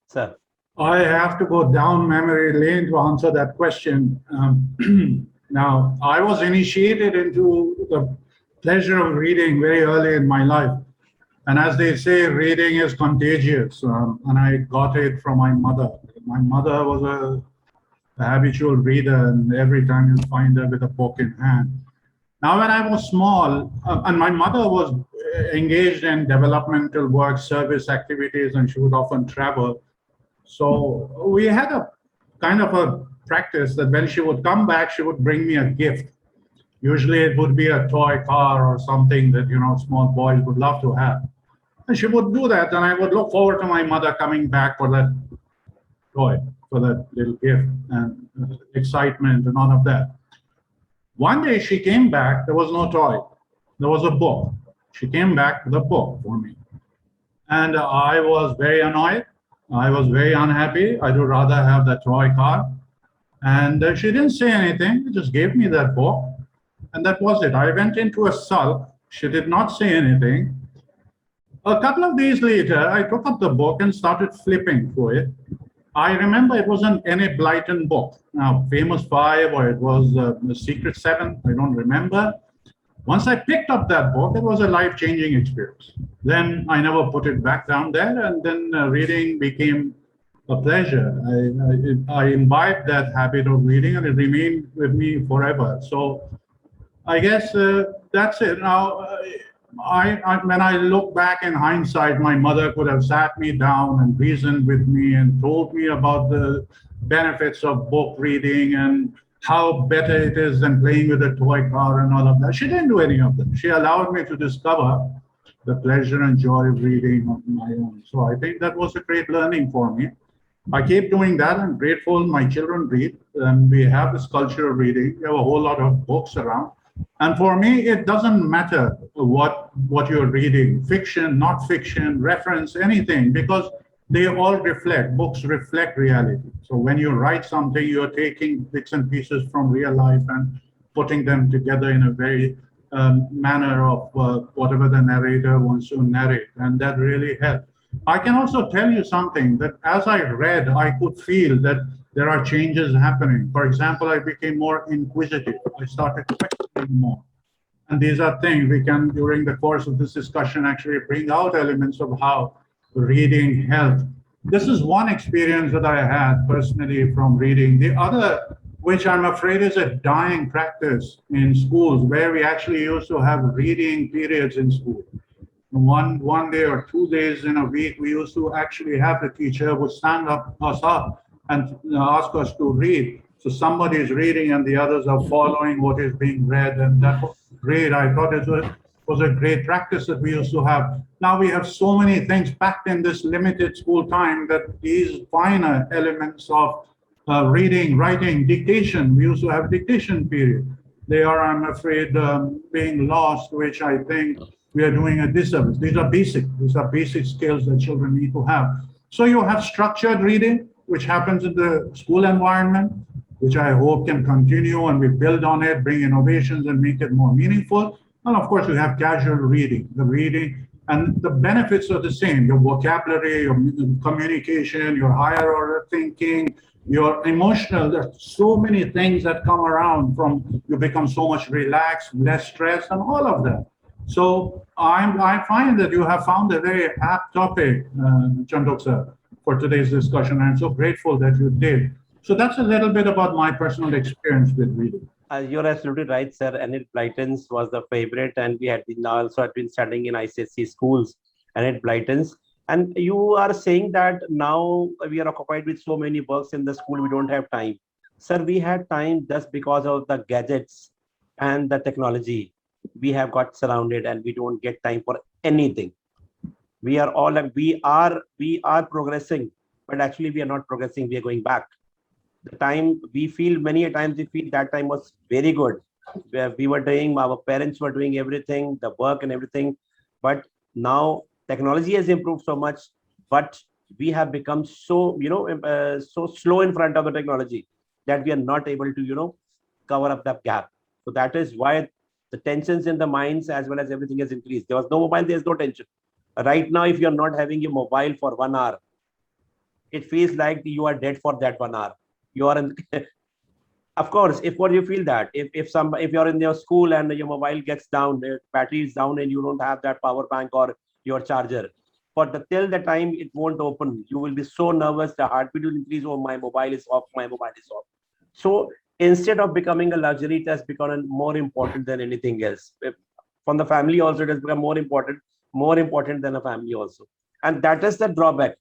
Sir. I have to go down memory lane to answer that question. Now, I was initiated into the pleasure of reading very early in my life. And as they say, reading is contagious. And I got it from my mother. My mother was a habitual reader, and every time you find her with a book in hand. Now, when I was small, and my mother was engaged in developmental work, service activities, and she would often travel. So we had a kind of a practice that when she would come back, she would bring me a gift. Usually it would be a toy car or something that, small boys would love to have. And she would do that, and I would look forward to my mother coming back for that toy, for that little gift, and excitement and all of that. One day she came back, there was no toy, there was a book. She came back with a book for me. And I was very annoyed. I was very unhappy. I would rather have the toy car. And she didn't say anything, just gave me that book. And that was it. I went into a sulk. She did not say anything. A couple of days later, I took up the book and started flipping through it. I remember it was an N.A. Blyton book. Now, Famous Five, or it was The Secret Seven, I don't remember. Once I picked up that book, it was a life-changing experience. Then I never put it back down there, and then reading became a pleasure. I imbibed that habit of reading, and it remained with me forever. So I guess that's it. Now, when I look back in hindsight, my mother could have sat me down and reasoned with me and told me about the benefits of book reading and how better it is than playing with a toy car and all of that. She didn't do any of that. She allowed me to discover the pleasure and joy of reading on my own. So I think that was a great learning for me. I keep doing that. I'm grateful my children read, and we have this culture of reading. We have a whole lot of books around. And for me, it doesn't matter what you're reading, fiction, not fiction, reference, anything, because they all reflect, books reflect reality. So when you write something, you're taking bits and pieces from real life and putting them together in a very manner of whatever the narrator wants to narrate. And that really helped. I can also tell you something that as I read, I could feel that there are changes happening. For example, I became more inquisitive. I started questioning more. And these are things we can, during the course of this discussion, actually bring out elements of how reading helped. This is one experience that I had personally from reading. The other, which I'm afraid is a dying practice in schools, where we actually used to have reading periods in school. One day or 2 days in a week, we used to actually have the teacher would stand us up and ask us to read. So somebody is reading and the others are following what is being read, and that was great. I thought it was a great practice that we used to have. Now we have so many things packed in this limited school time that these finer elements of reading, writing, dictation, we used to have dictation period. They are, I'm afraid, being lost, which I think we are doing a disservice. These are basic skills that children need to have. So you have structured reading, which happens in the school environment, which I hope can continue, and we build on it, bring innovations and make it more meaningful. And of course, you have casual reading, and the benefits are the same: your vocabulary, your communication, your higher order thinking, your emotional. There's so many things that come around from you become so much relaxed, less stressed, and all of that. So I find that you have found a very apt topic, Chandok sir, for today's discussion. I'm so grateful that you did. So that's a little bit about my personal experience with reading. You're absolutely right, sir. Enid Blyton's was the favorite, and we had been also had been studying in ICSE schools, Enid Blyton's. And you are saying that now we are occupied with so many works in the school, we don't have time. Sir, we had time just because of the gadgets and the technology. We have got surrounded, and we don't get time for anything. We are all we are progressing, but actually we are not progressing. We are going back. The time we feel, many a times we feel that time was very good, where we were doing, our parents were doing everything, the work and everything. But now technology has improved so much, but we have become so, so slow in front of the technology that we are not able to, cover up that gap. So that is why the tensions in the minds as well as everything has increased. There was no mobile, there's no tension. Right now, if you're not having your mobile for 1 hour, it feels like you are dead for that 1 hour. You are in, of course, if what you feel that if you're in your school and your mobile gets down, the battery is down, and you don't have that power bank or your charger, for the till the time it won't open, you will be so nervous, the heartbeat will increase. Oh, my mobile is off, my mobile is off. So instead of becoming a luxury, it has become more important than anything else. From the family also, it has become more important than a family also. And that is the drawback.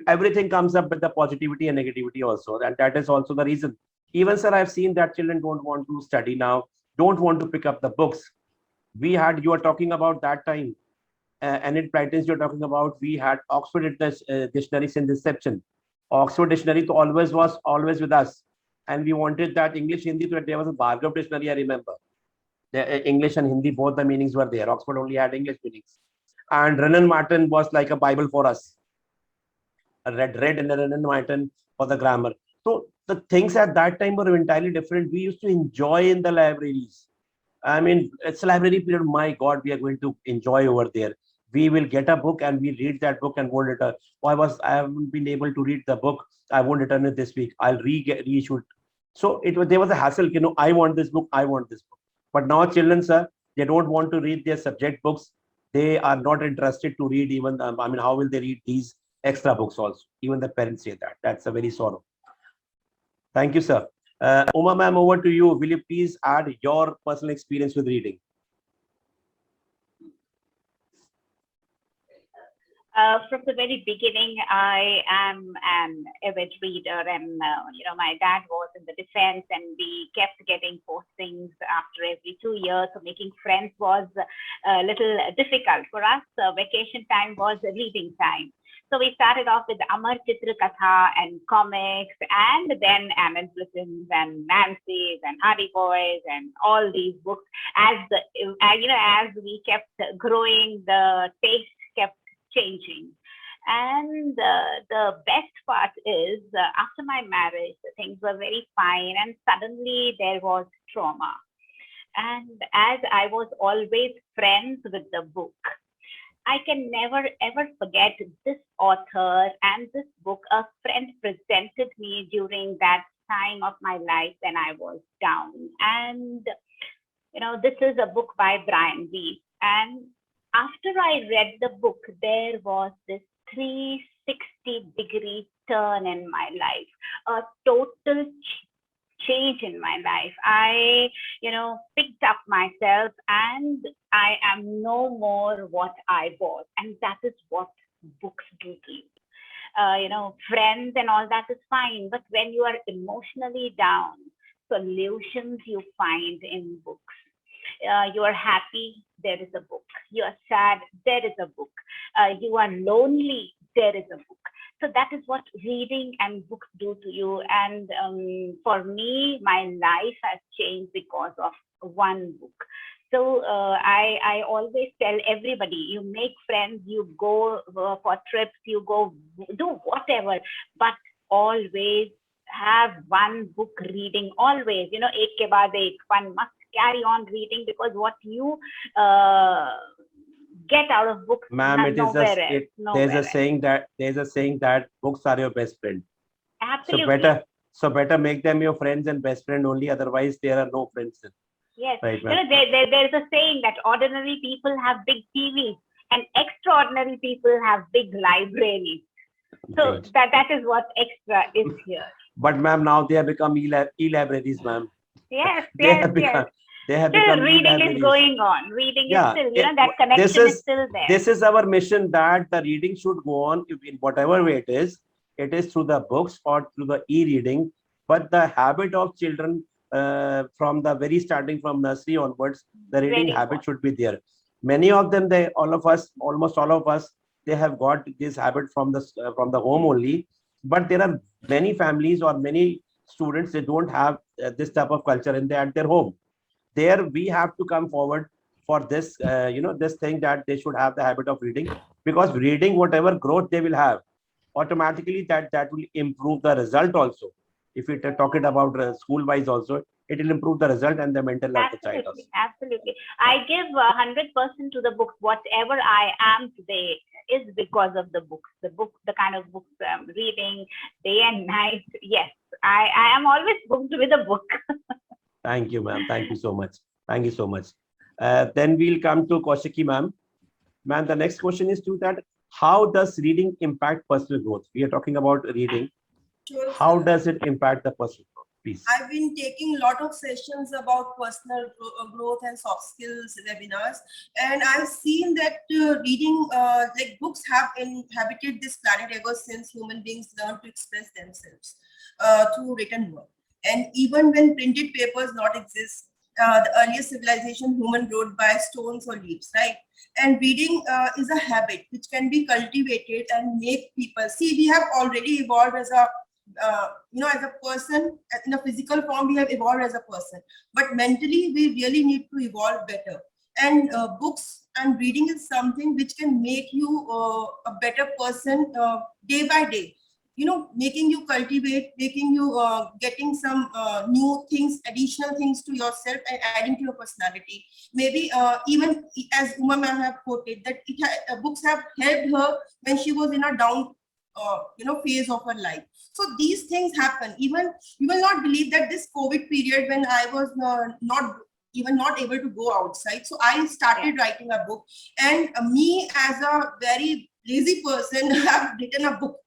Everything comes up with the positivity and negativity also, and that is also the reason. Even, sir, I've seen that children don't want to study now, don't want to pick up the books. You are talking about that time, and in practice you're talking about, we had Oxford dictionaries in this section. Oxford dictionary to always was always with us, and we wanted that English Hindi. So there was a Bhargav dictionary, I remember. The English and Hindi, both the meanings were there. Oxford only had English meanings, and Renan Martin was like a Bible for us. Read in the Renan Martin for the grammar. So the things at that time were entirely different. We used to enjoy in the libraries. I mean, it's a library period. My God, we are going to enjoy over there. We will get a book and we read that book and won't return. I haven't been able to read the book. I won't return it this week. I'll reissue it. So there was a hassle. I want this book. I want this book. But now children, sir, they don't want to read their subject books. They are not interested to read even. How will they read these extra books also? Even the parents say that. That's a very sorrow. Thank you, sir. Uma ma'am, over to you. Will you please add your personal experience with reading? From the very beginning, I am an avid reader, and my dad was in the defense, and we kept getting postings after every 2 years. So making friends was a little difficult for us. Vacation time was reading time. So we started off with Amar Chitra Katha and comics, and then Anand Blissons and Nancy's and Hardy Boys and all these books. As we kept growing, the taste kept changing. And the best part is, after my marriage, things were very fine, and suddenly there was trauma. And as I was always friends with the book, I can never ever forget this author and this book. A friend presented me during that time of my life when I was down. And, this is a book by Brian Weiss. And after I read the book, there was this 360-degree turn in my life, a total change in my life. I, picked up myself, and I am no more what I was. And that is what books do to you. Friends and all that is fine. But when you are emotionally down, solutions you find in books. You are happy, there is a book. You are sad, there is a book. You are lonely, there is a book. So that is what reading and books do to you. And for me, my life has changed because of one book. So I always tell everybody, you make friends, you go for trips, you go do whatever, but always have one book reading. Always, ek ke baad ek, one must carry on reading, because what you get out of books, ma'am, it is nowhere a, else. there's a saying that books are your best friend. Absolutely. So better make them your friends and best friend only. Otherwise, there are no friends. Yes. Right, there's a saying that ordinary people have big TVs and extraordinary people have big libraries. So Right. that is what extra is here. But ma'am, now they have become e-libraries, ma'am. Yes, They yes, have become, yes. they have Still, become reading is e-libraries. going on. Reading is Yeah, still, that connection is still there. This is our mission, that the reading should go on in whatever way it is through the books or through the e-reading. But the habit of children from the very starting from nursery onwards, the reading Very habit important. should be there. Many of them, almost all of us, they have got this habit from the home only. But there are many families or many students, they don't have this type of culture at their home. There we have to come forward for this, this thing, that they should have the habit of reading, because reading, whatever growth they will have, automatically that will improve the result also. If we are talking about school wise also, it will improve the result and the mental of the child also. Absolutely. I give 100% to the books. Whatever I am today is because of the books. The kind of books I'm reading day and night. Yes, I am always booked with a book. Thank you, ma'am. Thank you so much. Thank you so much. Then we'll come to Kaushiki, ma'am. Ma'am, the next question is to that, how does reading impact personal growth? We are talking about reading. Sure, How sir. does it impact the personal growth? Please. I've been taking a lot of sessions about personal growth and soft skills webinars, and I've seen that reading, like books, have inhabited this planet ever since human beings learned to express themselves through written word. And even when printed papers not exist, the earliest civilization human wrote by stones or leaves, right? And reading is a habit which can be cultivated and make people see. We have already evolved as a as a person. In a physical form, we have evolved as a person, but mentally we really need to evolve better. And books and reading is something which can make you a better person day by day, making you cultivate, making you getting some new things, additional things to yourself, and adding to your personality. Maybe even as Uma ma'am have quoted, that books have helped her when she was in a down phase of her life. So these things happen. Even you will not believe that this COVID period, when I was not able to go outside, so I started writing a book. And me, as a very lazy person, have written a book.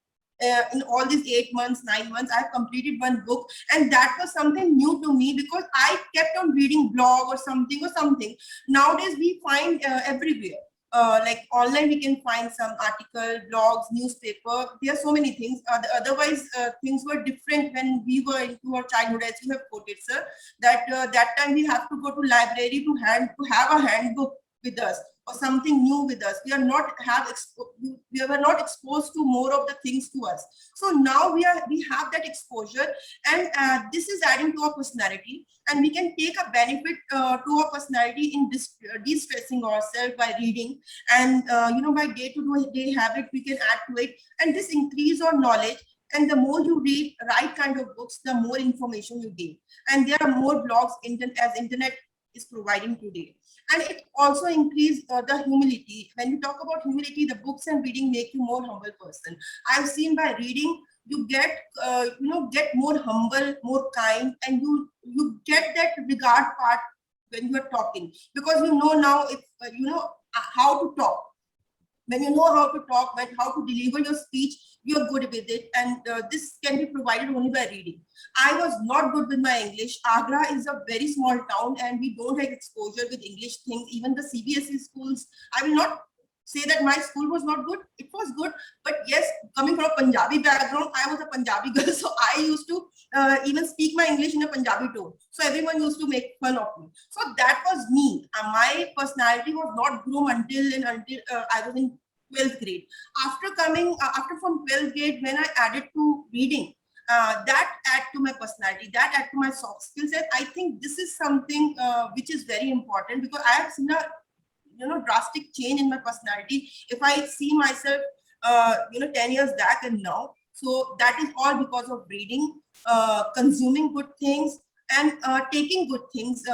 In all these 8 months, 9 months, I've completed one book, and that was something new to me, because I kept on reading blog or something. Nowadays we find everywhere. Like online, we can find some article, blogs, newspaper. There are so many things. Otherwise, things were different when we were into our childhood, as you have quoted, sir. That that time we have to go to library to have a handbook with us, or something new with us. We were not exposed to more of the things to us. So now we have that exposure, and this is adding to our personality, and we can take a benefit to our personality in de-stressing ourselves by reading. And by day-to-day habit, we can add to it, and this increase our knowledge. And the more you read right kind of books, the more information you gain, and there are more blogs as internet is providing today. And it also increases the humility. When you talk about humility, the books and reading make you more humble person. I've seen by reading, you get more humble, more kind, and you get that regard part when you are talking, because you know now if how to talk. When you know how to talk, how to deliver your speech, you're good with it. And this can be provided only by reading. I was not good with my English. Agra is a very small town, and we don't have exposure with English things. Even the CBSE schools, I will not say that my school was not good. It was good. But yes, coming from a Punjabi background, I was a Punjabi girl. So I used to even speak my English in a Punjabi tone. So everyone used to make fun of me. So that was me. My personality was not grown until I was in 12th grade. After from 12th grade, when I added to reading, that add to my personality, that add to my soft skills. And I think this is something which is very important, because I have seen a drastic change in my personality if I see myself 10 years back and now. So that is all because of reading, consuming good things, and taking good things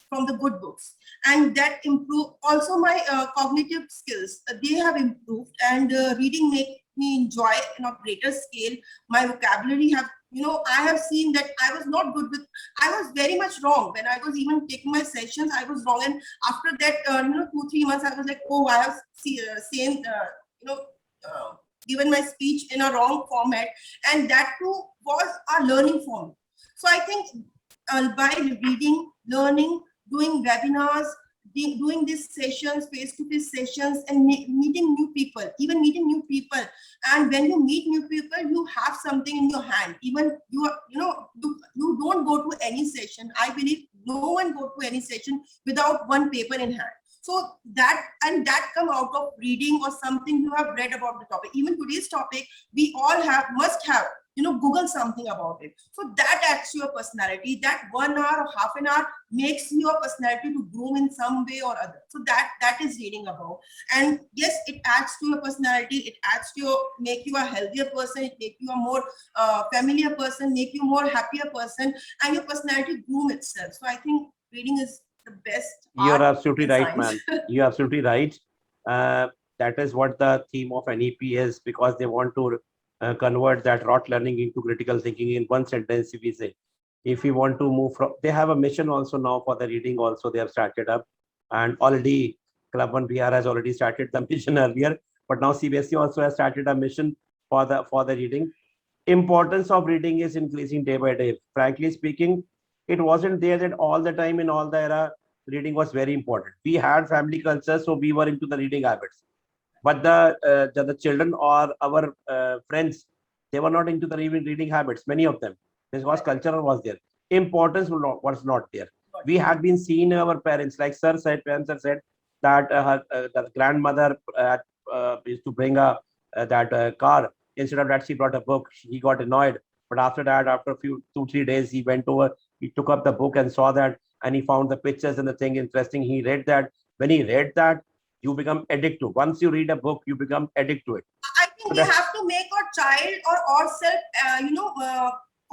from the good books, and that improve also my cognitive skills. They have improved, and reading make me enjoy on a greater scale. My vocabulary have, I have seen that I was not good with, I was very much wrong when I was even taking my sessions. I was wrong, and after that 2-3 months I was like, oh, I have given my speech in a wrong format, and that too was a learning for me. So I think by reading, learning, doing webinars, doing these sessions, face-to-face sessions, and meeting new people, and when you meet new people, you have something in your hand. Even you don't go to any session. I believe no one go to any session without one paper in hand. So that come out of reading or something you have read about the topic. Even today's topic, we all must have Google something about it. So that adds to your personality. That 1 hour or half an hour makes your personality to groom in some way or other. So that is reading about. And yes, it adds to your personality. It adds to make you a healthier person. It make you a more familiar person, make you more happier person, and your personality groom itself. So I think reading is the best. You're absolutely right, ma'am. You're absolutely right. That is what the theme of NEP is, because they want to convert that rote learning into critical thinking. In one sentence, if we say, if we want to move from, they have a mission also now for the reading also, they have started up, and already Club 1 BR has already started the mission earlier, but now CBSE also has started a mission for the reading. Importance of reading is increasing day by day. Frankly speaking, it wasn't there that all the time in all the era reading was very important. We had family culture, so we were into the reading habits. But the children or our friends, they were not into the reading habits, many of them. This was cultural was there. Importance was not there. We had been seeing our parents, like parents said that the grandmother used to bring that car. Instead of that, she brought a book. He got annoyed. But after that, after a few 2-3 days, he went over, he took up the book and saw that, and he found the pictures and the thing interesting. He read that. When he read that, you become addicted. Once you read a book, you become addicted to it. I think we have to make our child or ourselves,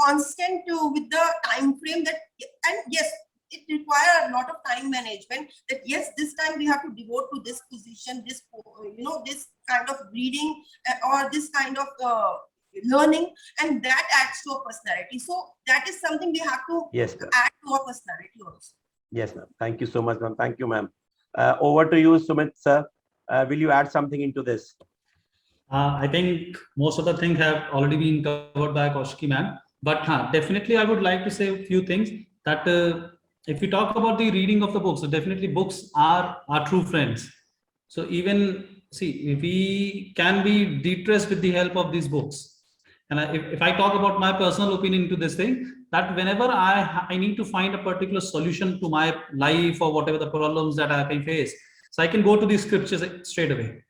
constant with the time frame that, and yes, it requires a lot of time management. That yes, this time we have to devote to this position, this this kind of reading or this kind of learning, and that adds to our personality. So that is something we have to add to our personality also. Yes, ma'am. Thank you so much, ma'am. Thank you, ma'am. Over to you, Sumit, sir. Will you add something into this? I think most of the things have already been covered by Kaushiki ma'am. But definitely, I would like to say a few things that if we talk about the reading of the books, so definitely books are our true friends. So even, see, we can be de-stressed with the help of these books. And if I talk about my personal opinion to this thing, that whenever I need to find a particular solution to my life or whatever the problems that I face, so I can go to the scriptures straight away.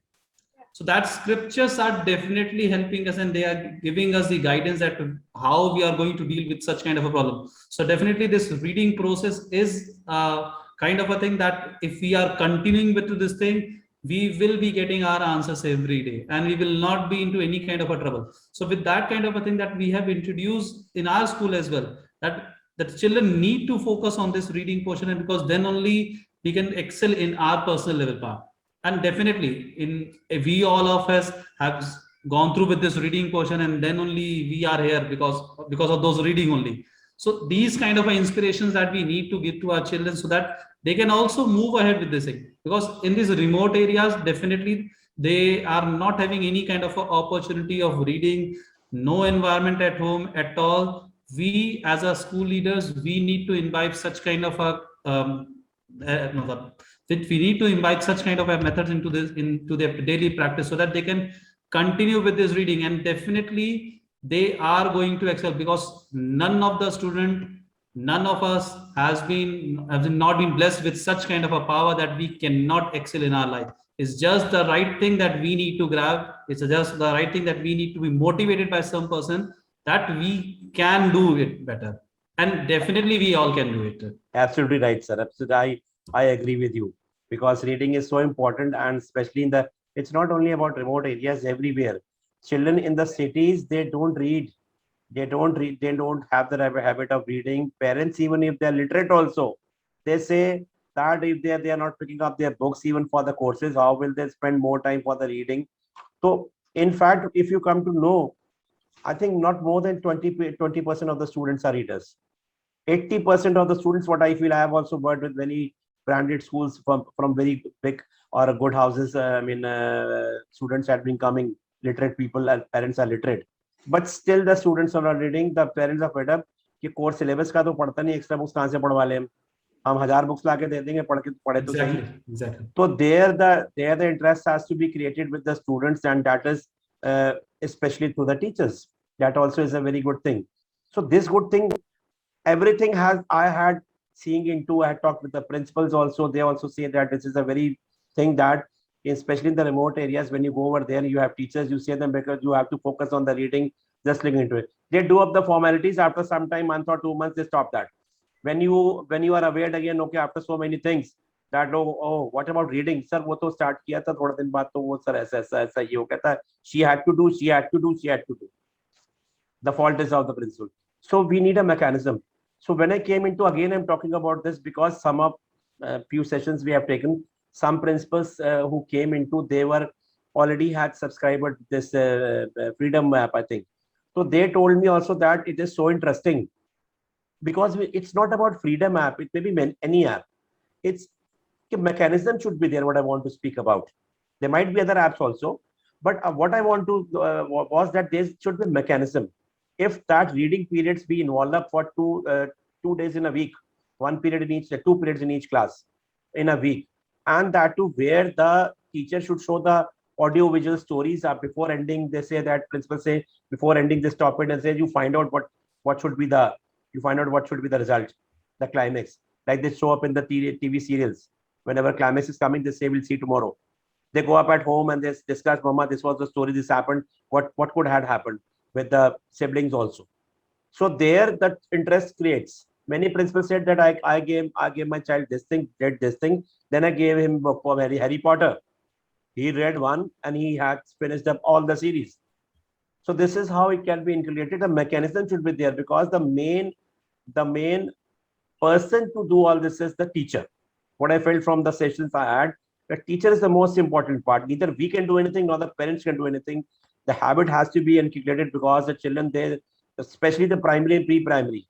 So that scriptures are definitely helping us, and they are giving us the guidance that how we are going to deal with such kind of a problem. So definitely this reading process is kind of a thing that if we are continuing with this thing, we will be getting our answers every day, and we will not be into any kind of a trouble. So with that kind of a thing that we have introduced in our school as well, that the children need to focus on this reading portion, and because then only we can excel in our personal level part. And definitely we all of us have gone through with this reading portion, and then only we are here because of those reading only. So these kind of inspirations that we need to give to our children, so that they can also move ahead with this thing, because in these remote areas, definitely they are not having any kind of opportunity of reading, no environment at home at all. We as a school leaders, we need to imbibe such kind of a we need to imbibe such kind of a methods into their daily practice, so that they can continue with this reading, and definitely they are going to excel, because none of us has not been blessed with such kind of a power that we cannot excel in our life. It's just the right thing that we need to grab. It's just the right thing that we need to be motivated by some person, that we can do it better. And definitely we all can do it. Absolutely right, sir. Absolutely, I agree with you, because reading is so important, and especially in the, it's not only about remote areas, everywhere. Children in the cities, they don't read. They don't read. They don't have the habit of reading. Parents, even if they're literate, also they say that if they are not picking up their books even for the courses, how will they spend more time for the reading? So, in fact, if you come to know, I think not more than 20% of the students are readers. 80% of the students, what I feel, I have also worked with many branded schools from very big or good houses. Students have been coming, literate people, and parents are literate. But still the students are not reading. The parents are fed up कि course syllabus का तो पढ़ता नहीं, extra books कहाँ से पढ़वा ले हम 1000 बुक्स लाके दे देंगे, पढ़ के पढ़े तो सही. Exactly. So there the interest has to be created with the students, and that is especially to the teachers. That also is a very good thing. So this good thing, everything has, I had seeing into, I had talked with the principals also. They also say that this is a very thing that, especially in the remote areas, when you go over there, you have teachers, you see them because you have to focus on the reading, just looking into it. They do up the formalities. After some time, month or 2 months, they stop that. When you are aware again, okay, after so many things, that oh, what about reading, sir? वो तो start किया था थोड़ा दिन बाद, तो वो sir ऐसा ये हो गया था. She had to do. The fault is of the principal. So we need a mechanism. So when I came into, again, I'm talking about this because some of few sessions we have taken, some principals who came into, they were already had subscribed this freedom app, I think. So they told me also that it is so interesting because it's not about freedom app. It may be any app. It's a mechanism should be there. What I want to speak about. There might be other apps also, but what I want to was that there should be mechanism. If that reading periods be involved up for 2 days in a week, 1 period in each, 2 periods in each class in a week, and that too where the teacher should show the audio visual stories before ending. They say that principals say before ending this topic, and say you find out what should be the result, the climax. Like they show up in the TV serials. Whenever climax is coming, they say we'll see tomorrow. They go up at home and they discuss, Mama, this was the story, this happened, what could have happened with the siblings also. So there the interest creates. Many principals said that I gave my child this thing, did this thing, then I gave him for Harry Potter. He read one and he had finished up all the series. So this is how it can be integrated. The mechanism should be there because the main person to do all this is the teacher. What I felt from the sessions I had, the teacher is the most important part. Neither we can do anything nor the parents can do anything. The habit has to be integrated because the children, they, especially the primary and pre-primary,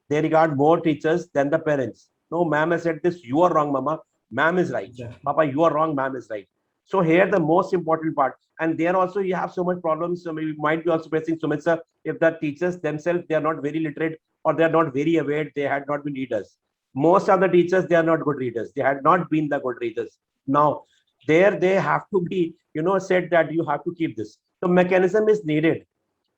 they regard more teachers than the parents. No, ma'am has said this, you are wrong, mama. Ma'am is right. Yeah. Papa, you are wrong, ma'am is right. So here the most important part. And there also you have so much problems. So we might be also facing Sumit sir, if the teachers themselves, they are not very literate or they are not very aware, they had not been readers. Most of the teachers, they are not good readers. They had not been the good readers. Now, there they have to be, said that you have to keep this. So mechanism is needed.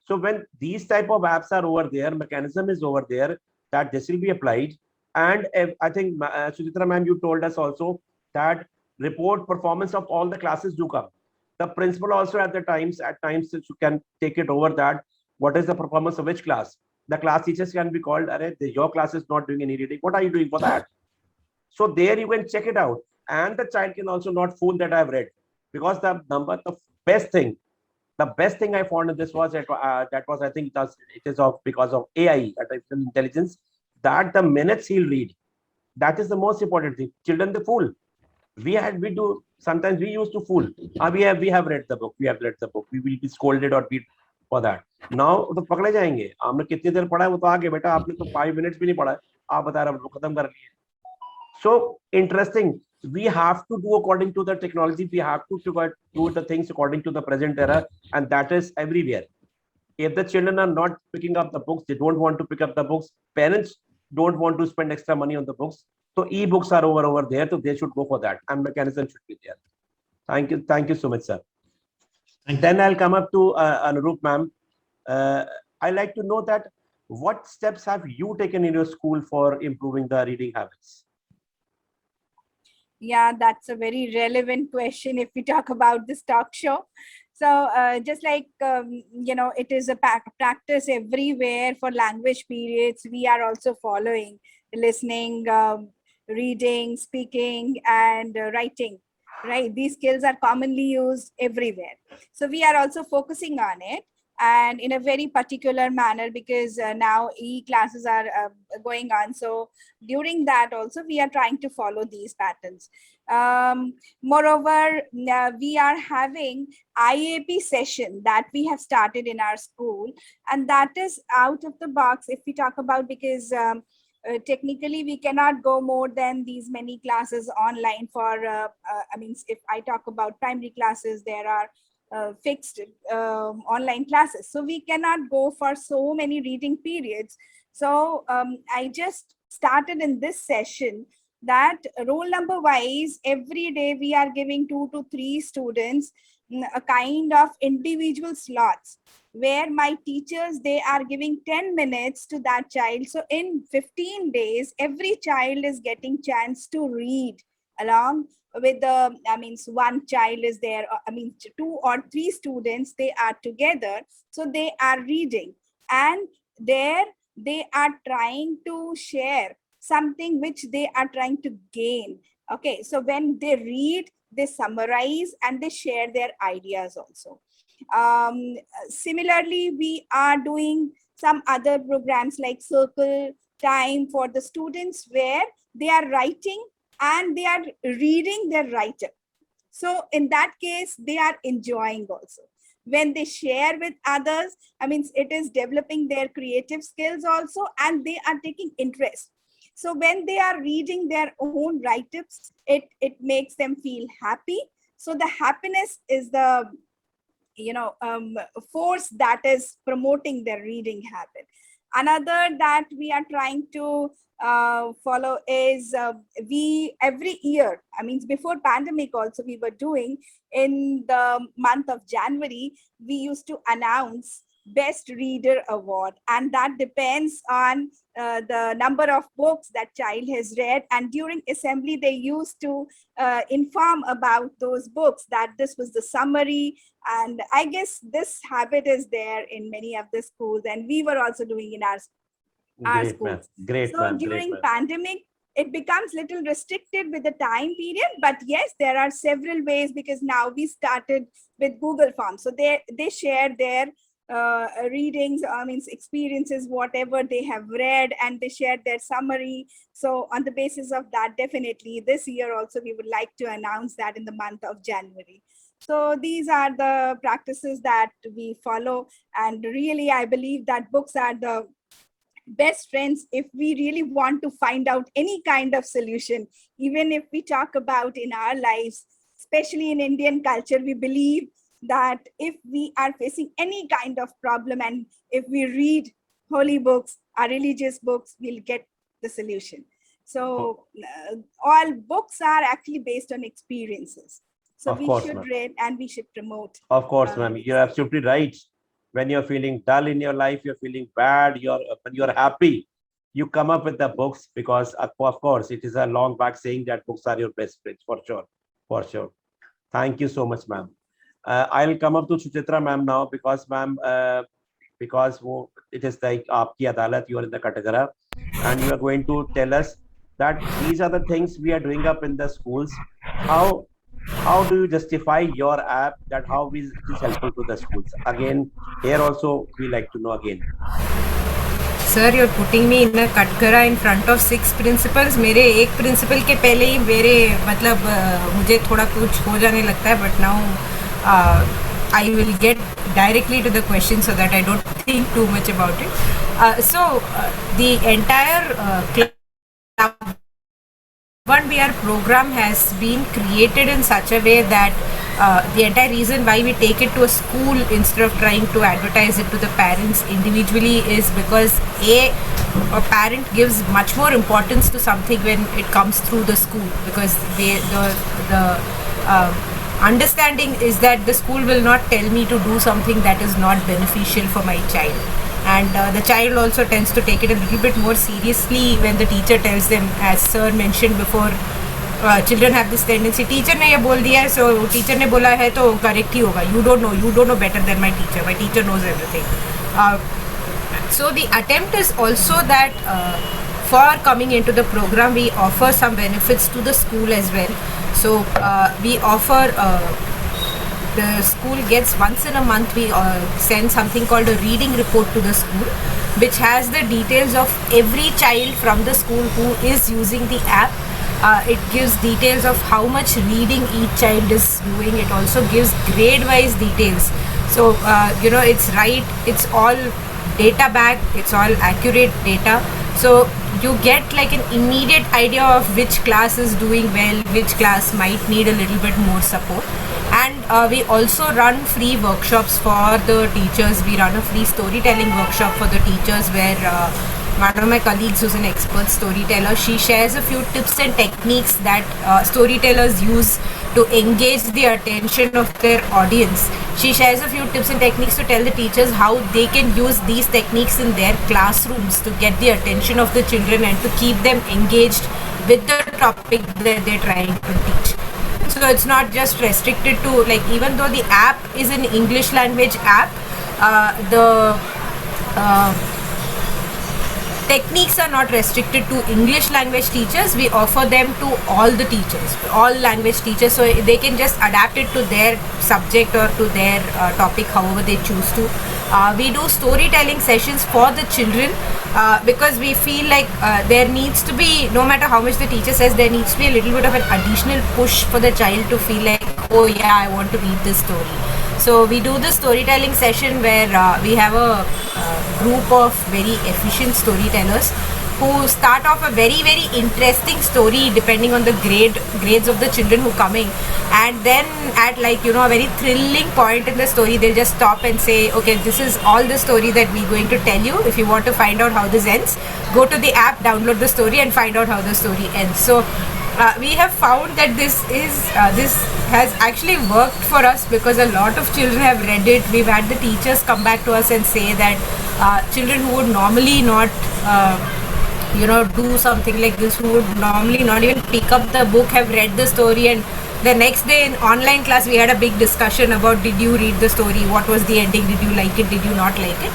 So when these type of apps are over there, mechanism is over there, that this will be applied. And I think, Sujitra ma'am, you told us also that report performance of all the classes do come. The principal also at times you can take it over that. What is the performance of which class? The class teachers can be called, your class is not doing any reading. What are you doing for that? So there you can check it out. And the child can also not fool that I've read. Because the best thing I found in this was that was, I think it is because of AI, artificial intelligence, that the minutes he'll read, that is the most important thing. Children, they fool. Sometimes we used to fool. We have read the book. We will be scolded or beat for that. Now तो पकड़े जाएंगे. हमने कितनी देर पढ़ा है वो तो आगे बेटा आपने तो 5 minutes भी नहीं पढ़ा है. आप बता रहे हो खत्म कर लिए. So interesting. We have to do according to the technology. We have to do the things according to the present era, and that is everywhere. If the children are not picking up the books, they don't want to pick up the books. Parents don't want to spend extra money on the books. So e-books are over there, so they should go for that, and mechanism should be there. Thank you so much, sir. Then I'll come up to Anurup ma'am. I'd like to know that what steps have you taken in your school for improving the reading habits? Yeah, that's a very relevant question if we talk about this talk show. So just like, it is a practice everywhere for language periods, we are also following listening, reading, speaking, and writing, right? These skills are commonly used everywhere. So we are also focusing on it, and in a very particular manner, because now e-classes are going on. So during that also, we are trying to follow these patterns. Moreover, we are having IAP session that we have started in our school, and that is out of the box if we talk about, because technically we cannot go more than these many classes online for, if I talk about primary classes, there are fixed online classes. So we cannot go for so many reading periods. So I just started in this session that roll number wise, every day we are giving 2 to 3 students a kind of individual slots, where my teachers, they are giving 10 minutes to that child. So in 15 days, every child is getting chance to read along with the, one child is there, 2 or 3 students, they are together. So they are reading, and there they are trying to share something which they are trying to gain. Okay, so when they read, they summarize and they share their ideas also. Similarly, we are doing some other programs like Circle Time for the students, where they are writing and they are reading their writer. So in that case, they are enjoying also. When they share with others, it is developing their creative skills also, and they are taking interest. So when they are reading their own write-ups, it makes them feel happy. So the happiness is the force that is promoting their reading habit. Another that we are trying to follow is we every year, before pandemic also, we were doing in the month of January, we used to announce best reader award, and that depends on the number of books that child has read. And during assembly, they used to inform about those books, that this was the summary. And I guess this habit is there in many of the schools, and we were also doing in our Great, schools. ma'am. Great, So ma'am. during Great, ma'am. pandemic, it becomes little restricted with the time period, but yes, there are several ways, because now we started with Google Forms. So they share their readings, experiences, whatever they have read, and they share their summary. So on the basis of that, definitely this year also, we would like to announce that in the month of January. So these are the practices that we follow. And really, I believe that books are the best friends if we really want to find out any kind of solution. Even if we talk about in our lives, especially in Indian culture, we believe that if we are facing any kind of problem, and if we read holy books or religious books, we'll get the solution. So all books are actually based on experiences. So Of we course, should ma'am. read and we should promote. Of course, ma'am. You're absolutely right. When you're feeling dull in your life, you're feeling bad, when you're happy, you come up with the books, because of course, it is a long back saying that books are your best friends, for sure. For sure. Thank you so much, ma'am. I'll come up to Suchitra ma'am now, because ma'am, because it is like aapki adalat, you are in the category, and you are going to tell us that these are the things we are doing up in the schools. How do you justify your app, that how is it is helpful to the schools? Again, here also we like to know again. Sir, you're putting me in a Katghara in front of 6 principals. मेरे एक principal के पहले ही मेरे मतलब मुझे थोड़ा कुछ हो जाने लगता है, but now I will get directly to the question so that I don't think too much about it. So the entire club 1BR program has been created in such a way that the entire reason why we take it to a school instead of trying to advertise it to the parents individually is because a parent gives much more importance to something when it comes through the school, because the understanding is that the school will not tell me to do something that is not beneficial for my child. And the child also tends to take it a little bit more seriously when the teacher tells them, as sir mentioned before, children have this tendency, teacher ने ये बोल दिया है, so teacher ने बोला है तो correct ही होगा. You don't know better than my teacher. My teacher knows everything. So the attempt is also that for coming into the program, we offer some benefits to the school as well. So we offer, the school gets once in a month, we send something called a reading report to the school, which has the details of every child from the school who is using the app. It gives details of how much reading each child is doing. It also gives grade wise details. So it's all data backed, it's all accurate data. So you get like an immediate idea of which class is doing well, which class might need a little bit more support. And we also run free workshops for the teachers. We run a free storytelling workshop for the teachers where one of my colleagues who's an expert storyteller, she shares a few tips and techniques that storytellers use to engage the attention of their audience. She shares a few tips and techniques to tell the teachers how they can use these techniques in their classrooms to get the attention of the children and to keep them engaged with the topic that they're trying to teach. So it's not just restricted to, like, even though the app is an English language app, the techniques are not restricted to English language teachers. We offer them to all the teachers, all language teachers, so they can just adapt it to their subject or to their topic, however they choose to. We do storytelling sessions for the children because we feel like there needs to be, no matter how much the teacher says, there needs to be a little bit of an additional push for the child to feel like, oh yeah, I want to read this story. So we do the storytelling session where we have a group of very efficient storytellers who start off a very, very interesting story depending on the grades of the children who are coming, and then at, like, a very thrilling point in the story, they'll just stop and say, okay, this is all the story that we're going to tell you. If you want to find out how this ends, go to the app, download the story and find out how the story ends. So we have found that this has actually worked for us because a lot of children have read it. We've had the teachers come back to us and say that children who would normally not do something like this, who would normally not even pick up the book, have read the story, and the next day in online class we had a big discussion about, did you read the story, what was the ending, did you like it, did you not like it.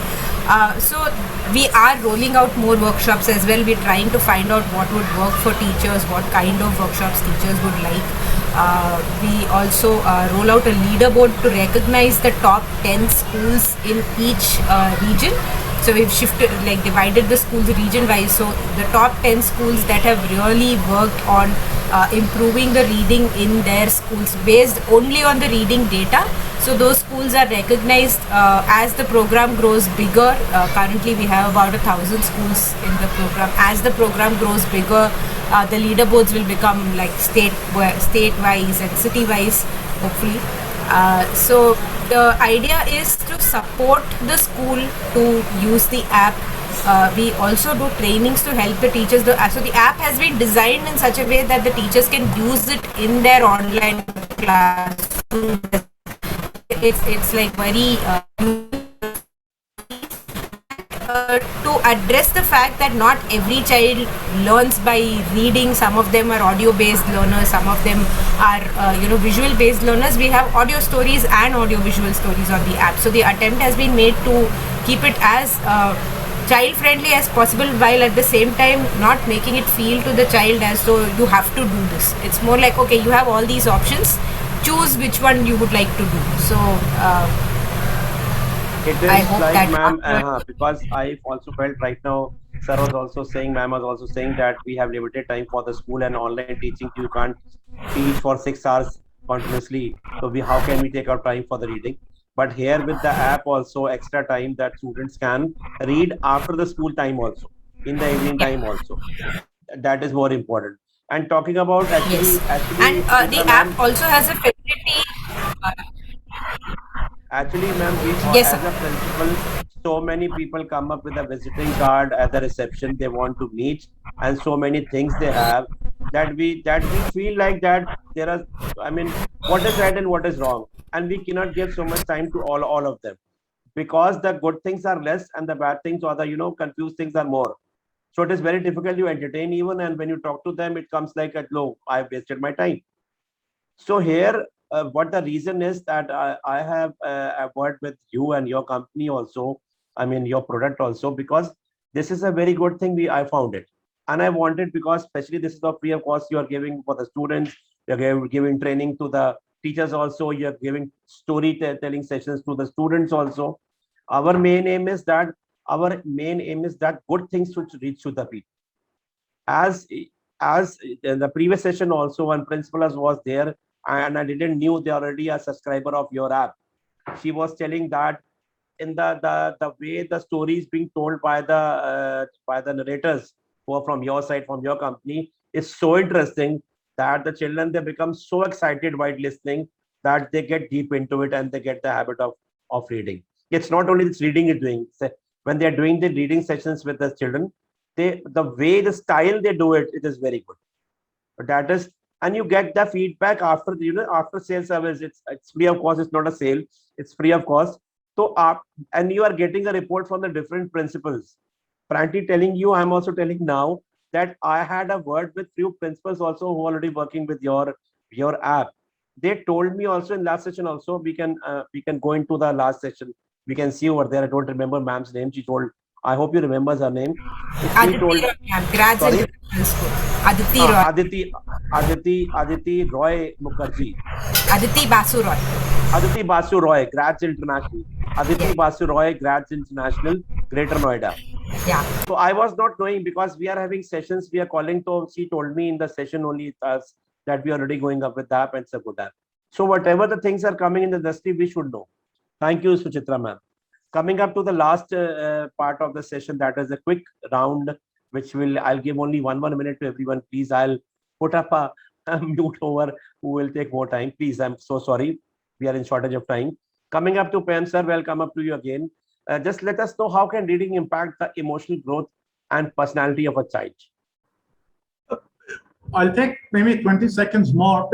So we are rolling out more workshops as well. We're trying to find out what would work for teachers, what kind of workshops teachers would like. We also roll out a leaderboard to recognize the top 10 schools in each region. So we've divided the schools region wise. So the top 10 schools that have really worked on improving the reading in their schools based only on the reading data. So those schools are recognized as the program grows bigger. Currently we have about 1,000 schools in the program. As the program grows bigger, the leaderboards will become like state-wise and city-wise, hopefully. So the idea is to support the school to use the app. We also do trainings to help the teachers. So the app has been designed in such a way that the teachers can use it in their online classroom. It's like very to address the fact that not every child learns by reading. Some of them are audio based learners, some of them are visual based learners. We have audio stories and audio visual stories on the app. So the attempt has been made to keep it as child friendly as possible, while at the same time not making it feel to the child as though you have to do this. It's more like, okay, you have all these options, choose which one you would like to do. So it is like, ma'am, because I've also felt right now, sir was also saying, ma'am was also saying that we have limited time for the school and online teaching. You can't teach for 6 hours continuously. So how can we take our time for the reading? But here with the app also, extra time that students can read after the school time also, in the evening time also. That is more important. And talking about actually, and the app also has a facility. Actually, ma'am, we Yes, as a principal, so many people come up with a visiting card at the reception they want to meet, and so many things they have that we feel like that there are, I mean, what is right and what is wrong, and we cannot give so much time to all of them, because the good things are less and the bad things or the confused things are more. So it is very difficult to entertain even, and when you talk to them, it comes like at low, I've wasted my time. So here, what the reason is that I have worked with you and your company also, I mean your product also, because this is a very good thing I found it. And I wanted, because especially this is the free of cost you are giving for the students, you're giving training to the teachers also, you're giving storytelling sessions to the students also. Our main aim is that good things should reach to the people. As in the previous session also, one principal was there, and I didn't knew they already a subscriber of your app. She was telling that in the way the story is being told by the narrators who are from your side, from your company, is so interesting that the children, they become so excited while listening that they get deep into it and they get the habit of reading. It's not only this reading is doing, when they are doing the reading sessions with the children, the way, the style they do it, it is very good. But that is, and you get the feedback after, after sales service. It's free of cost. It's not a sale. It's free of cost. So and you are getting a report from the different principals. Frankly telling you, I'm also telling now that I had a word with few principals also who are already working with your app. They told me also in last session also, we can go into the last session. We can see over there. I don't remember ma'am's name. She told, I hope you remember her name. She told, sorry? Aditi Roy Mukherjee. Aditi Basu Roy. Aditi Basu Roy, Grads International. Aditi Basu Roy, Grads International, Greater Noida. Yeah. So I was not knowing, because we are having sessions, we are calling. So she told me in the session only us that we are already going up with the app, and it's a good app. So whatever the things are coming in the industry, we should know. Thank you, Suchitra ma'am. Coming up to the last part of the session, that is a quick round, which I'll give only one minute to everyone. Please, I'll put up a mute over who will take more time. Please, I'm so sorry. We are in shortage of time. Coming up to Pam sir, welcome up to you again. Just let us know, how can reading impact the emotional growth and personality of a child? I'll take maybe 20 seconds more.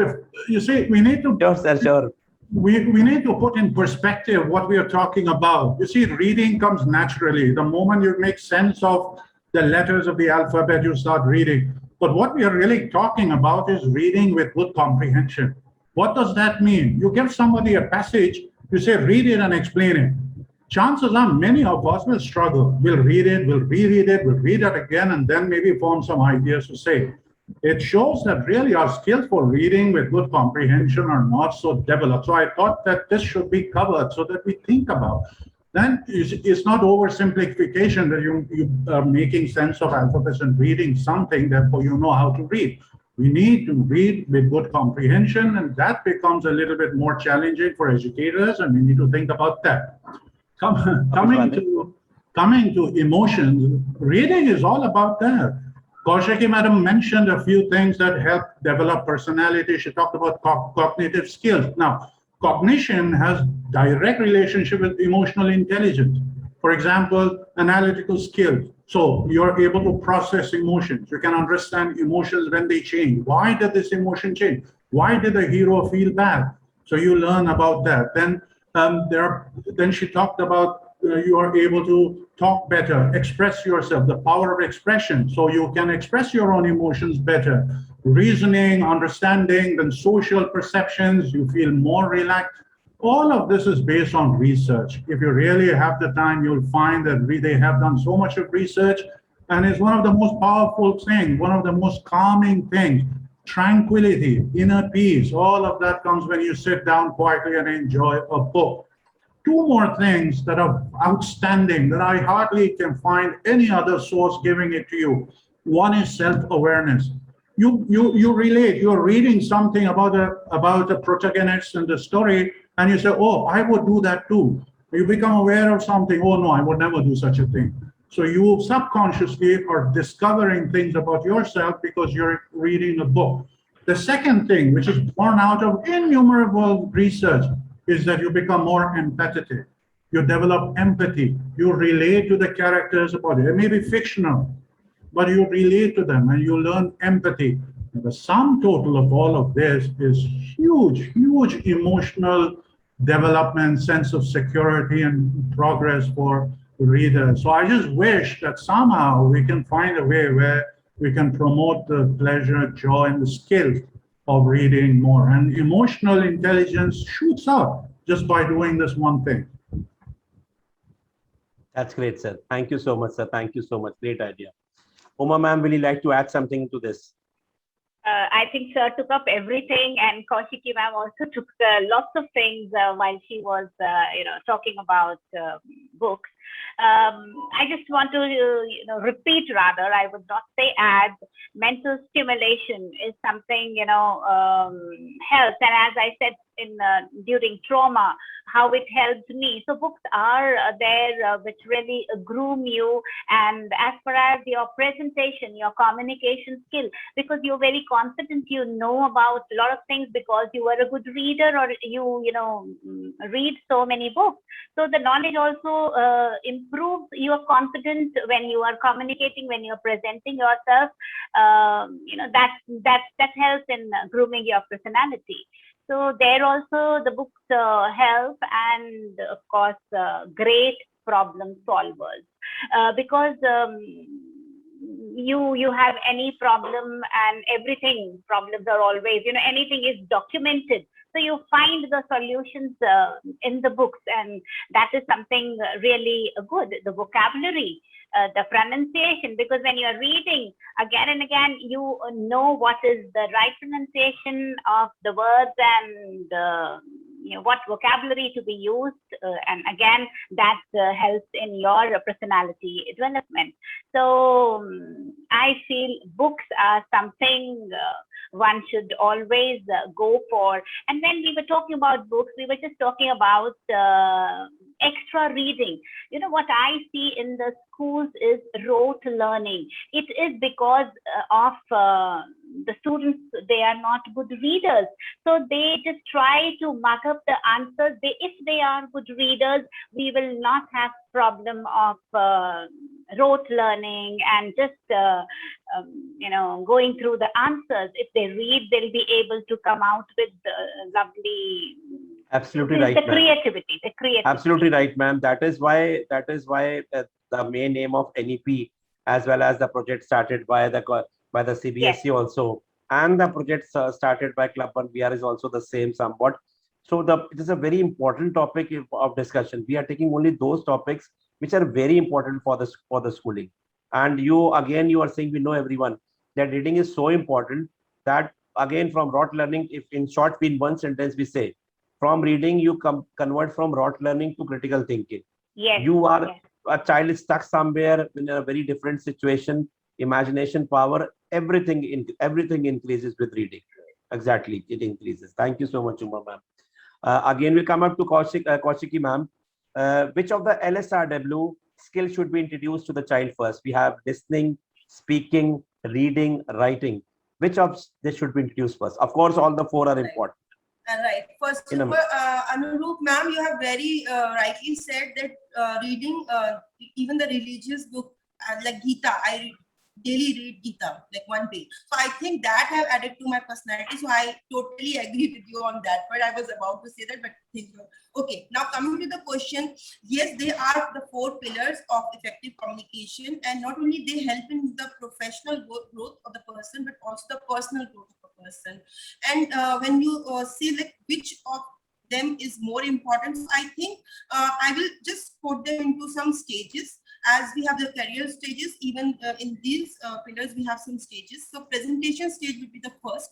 You see, we need to... Sure, sir, sure. We need to put in perspective what we are talking about. You see, reading comes naturally. The moment you make sense of the letters of the alphabet, you start reading. But what we are really talking about is reading with good comprehension. What does that mean? You give somebody a passage, you say, read it and explain it. Chances are many of us will struggle. We'll read it, we'll reread it, we'll read it again, and then maybe form some ideas to say. It shows that really our skills for reading with good comprehension are not so developed. So I thought that this should be covered so that we think about. Then it's not oversimplification that you are making sense of alphabets and reading something, therefore you know how to read. We need to read with good comprehension, and that becomes a little bit more challenging for educators, and we need to think about that. Coming to emotions, reading is all about that. Kaushiki madam mentioned a few things that help develop personality. She talked about cognitive skills. Now, cognition has direct relationship with emotional intelligence. For example, analytical skills. So you're able to process emotions. You can understand emotions when they change. Why did this emotion change? Why did the hero feel bad? So you learn about that. Then she talked about you are able to talk better, express yourself, the power of expression. So you can express your own emotions better. Reasoning, understanding, then social perceptions, you feel more relaxed. All of this is based on research. If you really have the time, you'll find that they have done so much of research, and it's one of the most powerful things, one of the most calming things. Tranquility, inner peace, all of that comes when you sit down quietly and enjoy a book. Two more things that are outstanding that I hardly can find any other source giving it to you. One is self-awareness. You relate, you're reading something about the protagonist in the story, and you say, oh, I would do that too. You become aware of something, oh no, I would never do such a thing. So you subconsciously are discovering things about yourself because you're reading a book. The second thing, which is born out of innumerable research, is that you become more empathetic. You develop empathy. You relate to the characters about it. It may be fictional, but you relate to them and you learn empathy. And the sum total of all of this is huge, huge emotional development, sense of security and progress for readers. So I just wish that somehow we can find a way where we can promote the pleasure, joy, and the skill of reading more. And emotional intelligence shoots up just by doing this one thing. That's great, sir. Thank you so much, sir. Thank you so much. Great idea. Uma ma'am, will you like to add something to this? I think sir took up everything, and Kaushiki ma'am also took lots of things while she was, talking about books. I just want to, repeat rather. I would not say add. Mental stimulation is something, helps. And as I said during trauma, how it helped me. So books are there which really groom you, and as far as your presentation, your communication skill, because you're very confident, you know about a lot of things because you were a good reader, or you read so many books. So the knowledge also improves. You are confident when you are communicating, when you're presenting yourself. That helps in grooming your personality. So there also the books help, and of course great problem solvers, because you have any problem, and problems are always, anything is documented. So you find the solutions in the books, and that is something really good. The vocabulary, the pronunciation, because when you're reading again and again, you know what is the right pronunciation of the words, and what vocabulary to be used, and again that helps in your personality development. So I feel books are something one should always go for. And when we were talking about books, we were just talking about extra reading. What I see in the schools is rote learning. It is because of the students, they are not good readers. So they just try to mark up the answers. If they are good readers, we will not have problem of rote learning and just going through the answers. If they read, they'll be able to come out with lovely. Absolutely right, the creativity. Absolutely right, ma'am. That is why the main aim of NEP, as well as the project started by the CBSE Yes. also, and the project started by Club 1BR is also the same somewhat. So it is a very important topic of discussion. We are taking only those topics which are very important for the schooling. And you are saying, we know everyone that reading is so important that again, from rote learning, if in short, in one sentence we say, from reading you convert from rote learning to critical thinking. Yes. You are a child is stuck somewhere in a very different situation. Imagination power, everything increases with reading. Exactly, it increases. Thank you so much, Uma ma'am. Again, we come up to Kaushiki ma'am. Which of the LSRW skills should be introduced to the child first? We have listening, speaking, reading, writing. Which of this should be introduced first? Of course, all the four are important. Right. First of all, Anurup ma'am, you have very rightly said that reading even the religious book like Gita, I daily read Gita, like one page. So I think that have added to my personality. So I totally agree with you on that. But I was about to say that, but okay. Now coming to the question, yes, they are the four pillars of effective communication, and not only they help in the professional growth of the person, but also the personal growth of the person. And when you see like which of them is more important, so I think I will just put them into some stages. As we have the career stages, even in these pillars, we have some stages. So presentation stage would be the first.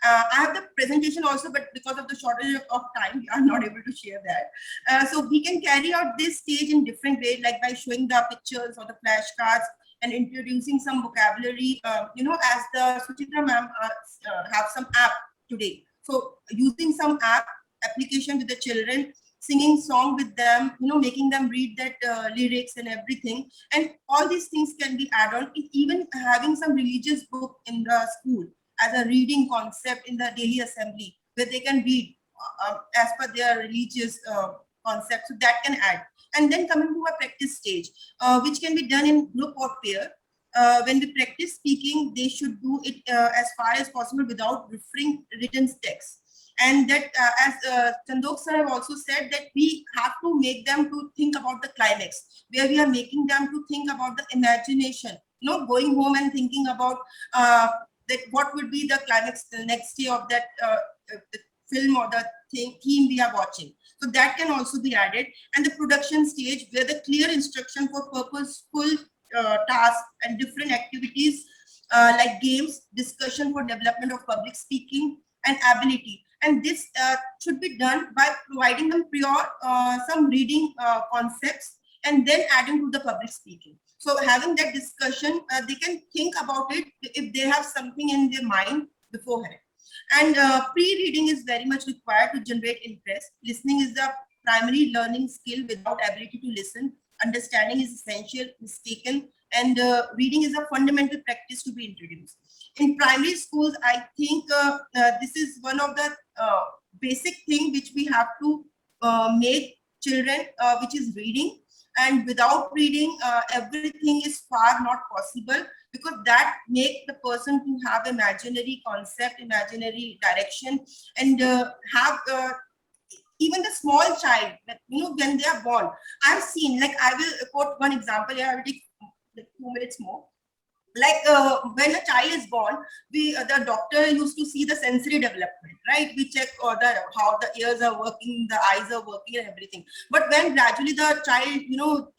I have the presentation also, but because of the shortage of time, we are not able to share that. So we can carry out this stage in different ways, like by showing the pictures or the flashcards and introducing some vocabulary, as the Suchitra ma'am have some app today. So using some application with the children, singing song with them, making them read that lyrics and everything. And all these things can be added on. Even having some religious book in the school as a reading concept in the daily assembly, where they can read as per their religious concept. So that can add. And then coming to a practice stage, which can be done in group or pair. When we practice speaking, they should do it as far as possible without referring written text. And that, as Chandhok sir have also said, that we have to make them to think about the climax, where we are making them to think about the imagination, going home and thinking about that what would be the climax the next day of that the film or the theme we are watching. So that can also be added. And the production stage, where the clear instruction for purposeful tasks and different activities like games, discussion for development of public speaking and ability. And this should be done by providing them some reading concepts and then adding to the public speaking. So having that discussion, they can think about it if they have something in their mind beforehand. And pre-reading is very much required to generate interest. Listening is the primary learning skill. Without ability to listen, understanding is essential, mistaken, and reading is a fundamental practice to be introduced. In primary schools, I think this is one of the basic thing which we have to make children, which is reading. And without reading, everything is far not possible, because that makes the person to have imaginary concept, imaginary direction, and have even the small child, when they are born. I've seen, like, I will quote one example here. I will take like 2 minutes more. Like when a child is born, the doctor used to see the sensory development, right? We check how the ears are working, the eyes are working, and everything. But when gradually the child,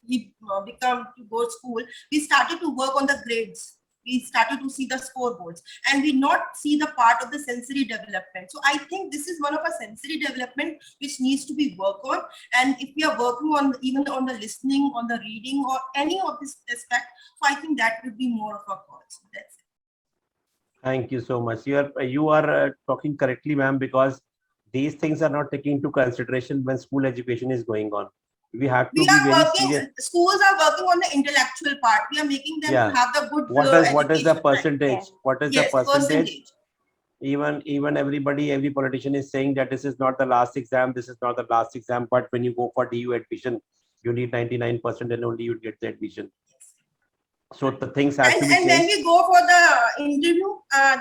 he become to go to school, we started to work on the grades. We started to see the scoreboards, and we not see the part of the sensory development. So I think this is one of a sensory development which needs to be worked on. And if we are working on even on the listening, on the reading, or any of this aspect, so I think that would be more of a cause. That's it. Thank you so much. You are talking correctly, ma'am, because these things are not taken into consideration when school education is going on. We have to be very serious. Schools are working on the intellectual part. We are making them to have the good. What is the percentage? What is yes, the percentage? Even every politician is saying that this is not the last exam. This is not the last exam. But when you go for DU admission, you need 99% and only you get the admission. So the things have to be changed. And when we go for the interview,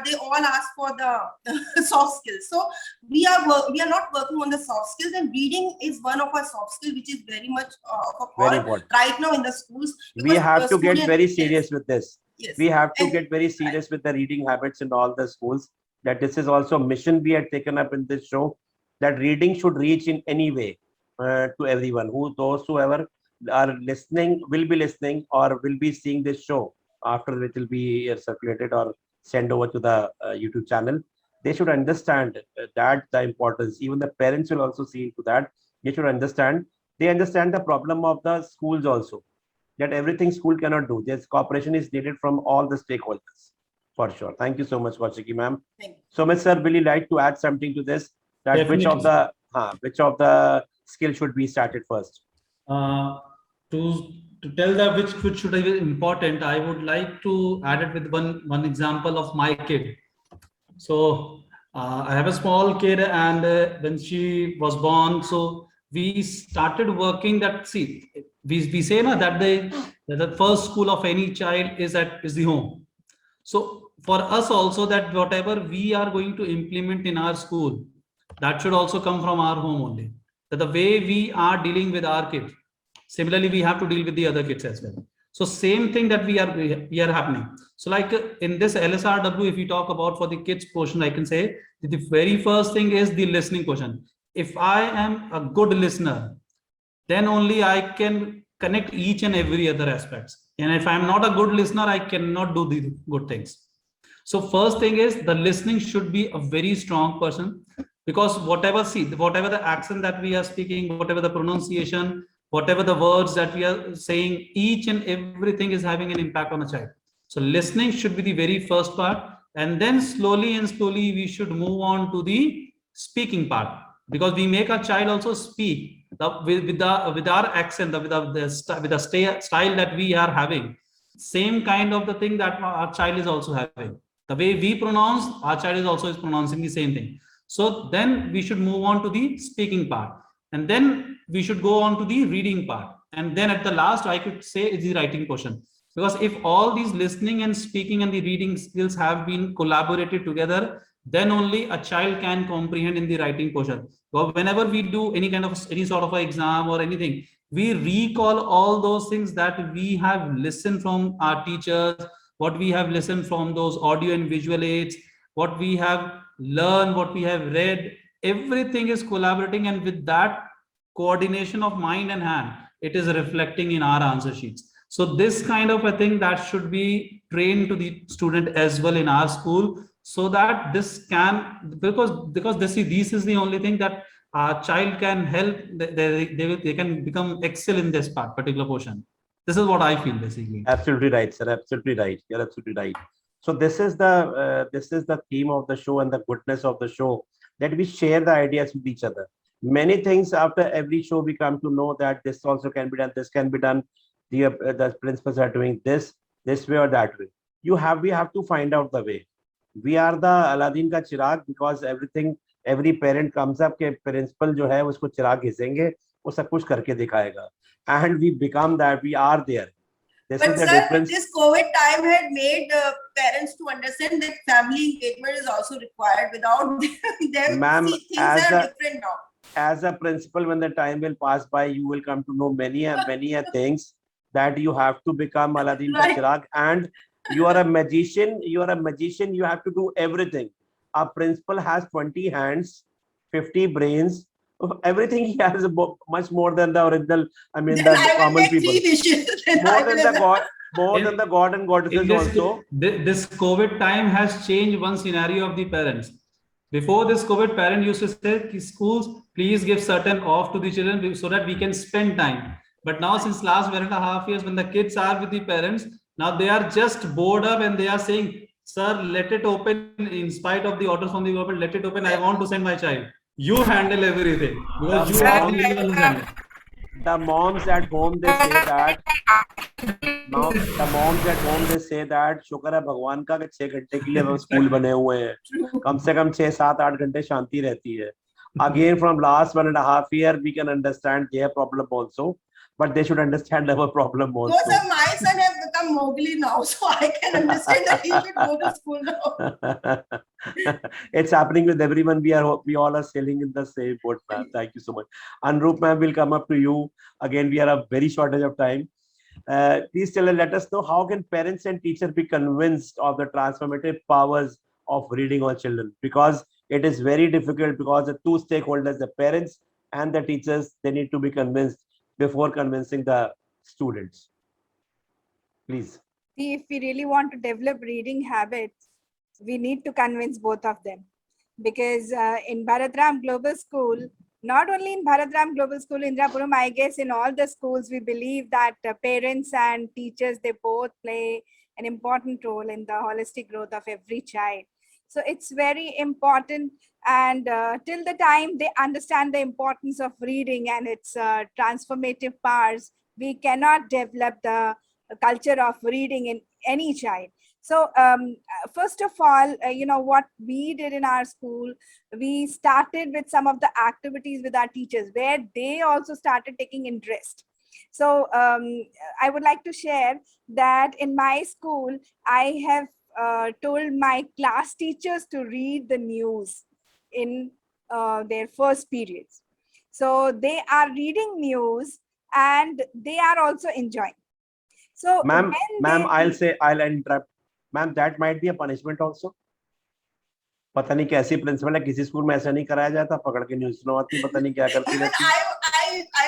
they all ask for the soft skills. So we are not working on the soft skills, and reading is one of our soft skills, which is very much of a very important right now in the schools. We have to get very serious with this. Yes. We have to get very serious with the reading habits in all the schools. That this is also a mission we had taken up in this show, that reading should reach in any way to everyone. Those who ever are listening, will be listening, or will be seeing this show after it will be circulated or sent over to the YouTube channel. They should understand that the importance. Even the parents will also see into that. They should understand. They understand the problem of the schools also, that everything school cannot do. There's cooperation is needed from all the stakeholders, for sure. Thank you so much, Kaushiki ma'am. So, Ms. Sir, will you like to add something to this? That Definitely. which of the skill should be started first? To tell that which should be important, I would like to add it with one example of my kid. So I have a small kid, and when she was born, so we started working that, see, we say na, that the first school of any child is the home. So for us also, that whatever we are going to implement in our school, that should also come from our home only. That the way we are dealing with our kids, similarly we have to deal with the other kids as well. So same thing that we are happening. So like in this LSRW, if we talk about for the kids portion, I can say that the very first thing is the listening portion. If I am a good listener, then only I can connect each and every other aspects. And if I'm not a good listener, I cannot do the good things. So first thing is the listening should be a very strong person, because whatever the accent that we are speaking, whatever the pronunciation, whatever the words that we are saying, each and everything is having an impact on a child. So listening should be the very first part, and then slowly we should move on to the speaking part, because we make our child also speak with our accent, with the style that we are having, same kind of the thing that our child is also having. The way we pronounce, our child is also pronouncing the same thing. So then we should move on to the speaking part, and then we should go on to the reading part, and then at the last I could say is the writing portion. Because if all these listening and speaking and the reading skills have been collaborated together, then only a child can comprehend in the writing portion. But whenever we do any sort of an exam or anything, we recall all those things that we have listened from our teachers, what we have listened from those audio and visual aids, what we have learned, what we have read. Everything is collaborating, and with that coordination of mind and hand, it is reflecting in our answer sheets. So this kind of a thing that should be trained to the student as well in our school, so that this can, because this is the only thing that a child can help, they can become excel in this particular portion. This is what I feel basically. Absolutely right, sir. Absolutely right. You're absolutely right. So this is the theme of the show and the goodness of the show, that we share the ideas with each other. Many things after every show we come to know that this also can be done. This can be done. The principals are doing this way or that way. We have to find out the way. We are the Aladdin ka chirag, because every parent comes up के principal जो है उसको चिराग घिसेंगे, वो सब कुछ करके दिखाएगा, and we become that. We are there. This But is the sir, difference. this COVID time had made parents to understand that family engagement is also required. Without them, Ma'am, see, things are different now. As a principal, when the time will pass by, you will come to know many things, that you have to become Aladdin ka Right. chirag, and you are a magician. You are a magician. You have to do everything. A principal has 20 hands, 50 brains. Everything he has much more than the original. I mean, Then the I will common make people. 3 dishes. Then More I than will the god, more In- than the god and In goddesses also. this COVID time has changed one scenario of the parents. Before this COVID, parent used to say, schools, please give certain off to the children so that we can spend time. But now, since last 1.5 years, when the kids are with the parents, now they are just bored up and they are saying, sir, let it open in spite of the orders from the government, let it open. I want to send my child. You handle everything because you are the only one who can. The moms at home, they say that. Now the moms at home, they say that शुक्र है भगवान का कि 6 घंटे के लिए वो school बने हुए हैं, कम से कम 6-7-8 घंटे शांति रहती है. Again, from last 1.5 years, we can understand their problem also, but they should understand our problem No, also. sir, my son has become Mowgli now, so I can understand that he should go to school now. It's happening with everyone. We all are sailing in the same boat, ma'am. Thank you so much. Anrup, ma'am, will come up to you. Again, we are a very shortage of time. Please let us know, how can parents and teachers be convinced of the transformative powers of reading on children? Because it is very difficult, because the two stakeholders, the parents and the teachers, they need to be convinced before convincing the students. Please. See, if we really want to develop reading habits, we need to convince both of them. Because in Bharatram Global School, not only in Bharatram Global School, Indrapuram, I guess in all the schools, we believe that parents and teachers, they both play an important role in the holistic growth of every child. So it's very important, and till the time they understand the importance of reading and its transformative powers, we cannot develop the culture of reading in any child. So first of all, what we did in our school, we started with some of the activities with our teachers where they also started taking interest. So I would like to share that in my school, I have told my class teachers to read the news in their first periods. So they are reading news and they are also enjoying. So Ma'am, when I'll interrupt. Ma'am, that might be a punishment also. पता नहीं कैसी principal है, किसी school में ऐसा नहीं कराया जाता, पकड़ के न्यूज़ सुनाती, पता नहीं क्या करती रहती.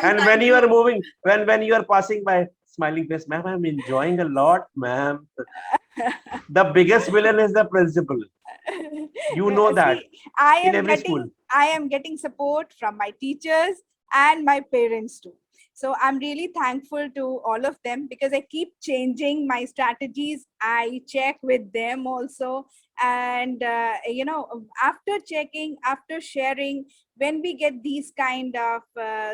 And when you are moving, when you are passing by, smiling face, ma'am, I'm enjoying a lot, ma'am. The biggest villain is the principal. You know that. See, in every school. I am getting support from my teachers and my parents too. So I'm really thankful to all of them, because I keep changing my strategies. I check with them also. And, after checking, after sharing, when we get these kind of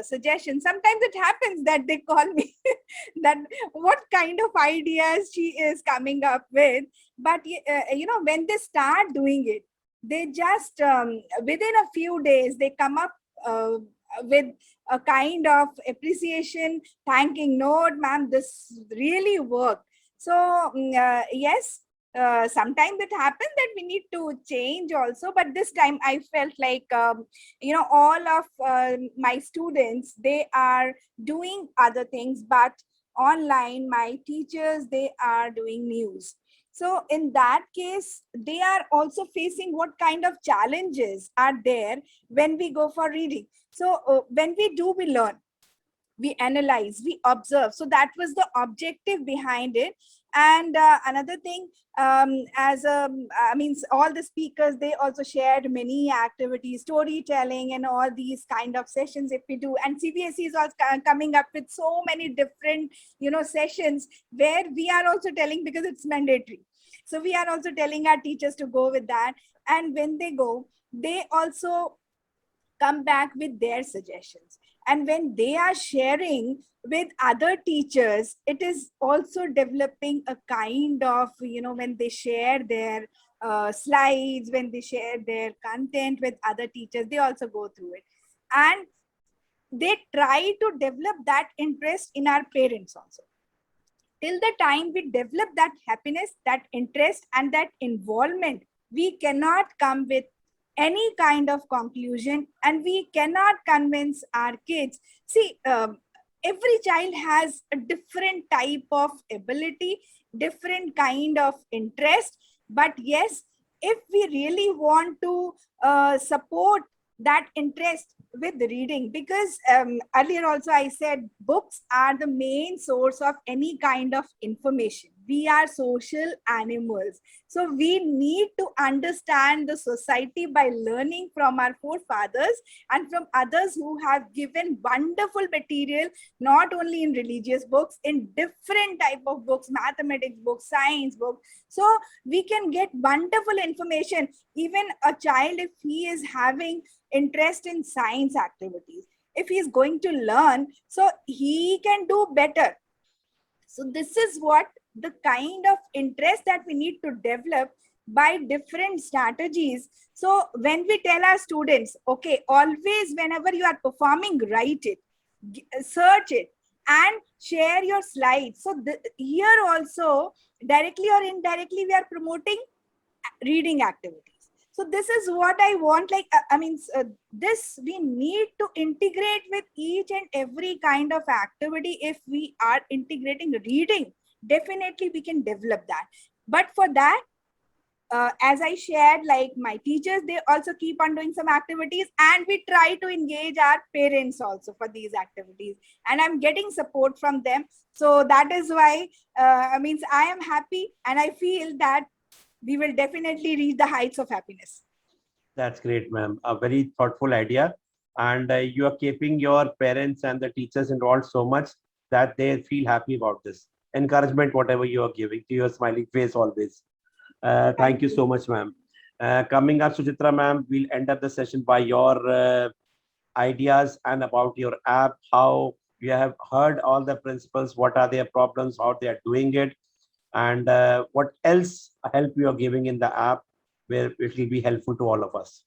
suggestions, sometimes it happens that they call me that what kind of ideas she is coming up with. But, when they start doing it, they just, within a few days, they come up with a kind of appreciation, thanking note, ma'am, this really worked. So yes, sometimes it happens that we need to change also, but this time I felt like all of my students, they are doing other things, but online my teachers, they are doing news. So in that case, they are also facing what kind of challenges are there when we go for reading. So when we do, we learn, we analyze, we observe. So that was the objective behind it. And another thing, all the speakers, they also shared many activities, storytelling and all these kind of sessions if we do. And CBSE is also coming up with so many different sessions where we are also telling, because it's mandatory, so we are also telling our teachers to go with that. And when they go, they also come back with their suggestions. And when they are sharing with other teachers, it is also developing a kind of, when they share their slides, when they share their content with other teachers, they also go through it. And they try to develop that interest in our parents also. Till the time we develop that happiness, that interest, and that involvement, we cannot come with any kind of conclusion, and we cannot convince our kids. See, every child has a different type of ability, different kind of interest. But yes, if we really want to support that interest with reading, because earlier also I said books are the main source of any kind of information. We are social animals, so we need to understand the society by learning from our forefathers and from others who have given wonderful material, not only in religious books, in different type of books, mathematics books, science books. So we can get wonderful information. Even a child, if he is having interest in science activities, if he is going to learn, so he can do better. So this is what the kind of interest that we need to develop by different strategies. So when we tell our students, okay, always whenever you are performing, write it, search it, and share your slides. So here also, directly or indirectly, we are promoting reading activities. So this is what I want, this we need to integrate with each and every kind of activity. If we are integrating reading, definitely we can develop that. But for that, as I shared, like my teachers, they also keep on doing some activities, and we try to engage our parents also for these activities, and I'm getting support from them. So that is why I am happy, and I feel that we will definitely reach the heights of happiness. That's great, ma'am. A very thoughtful idea. And you are keeping your parents and the teachers involved so much that they feel happy about this. Encouragement, whatever you are giving to your smiling face always. Thank you so much, ma'am. Coming up, Suchitra, ma'am, we'll end up the session by your ideas and about your app, how you have heard all the principles, what are their problems, how they are doing it, and what else help you are giving in the app where it will be helpful to all of us.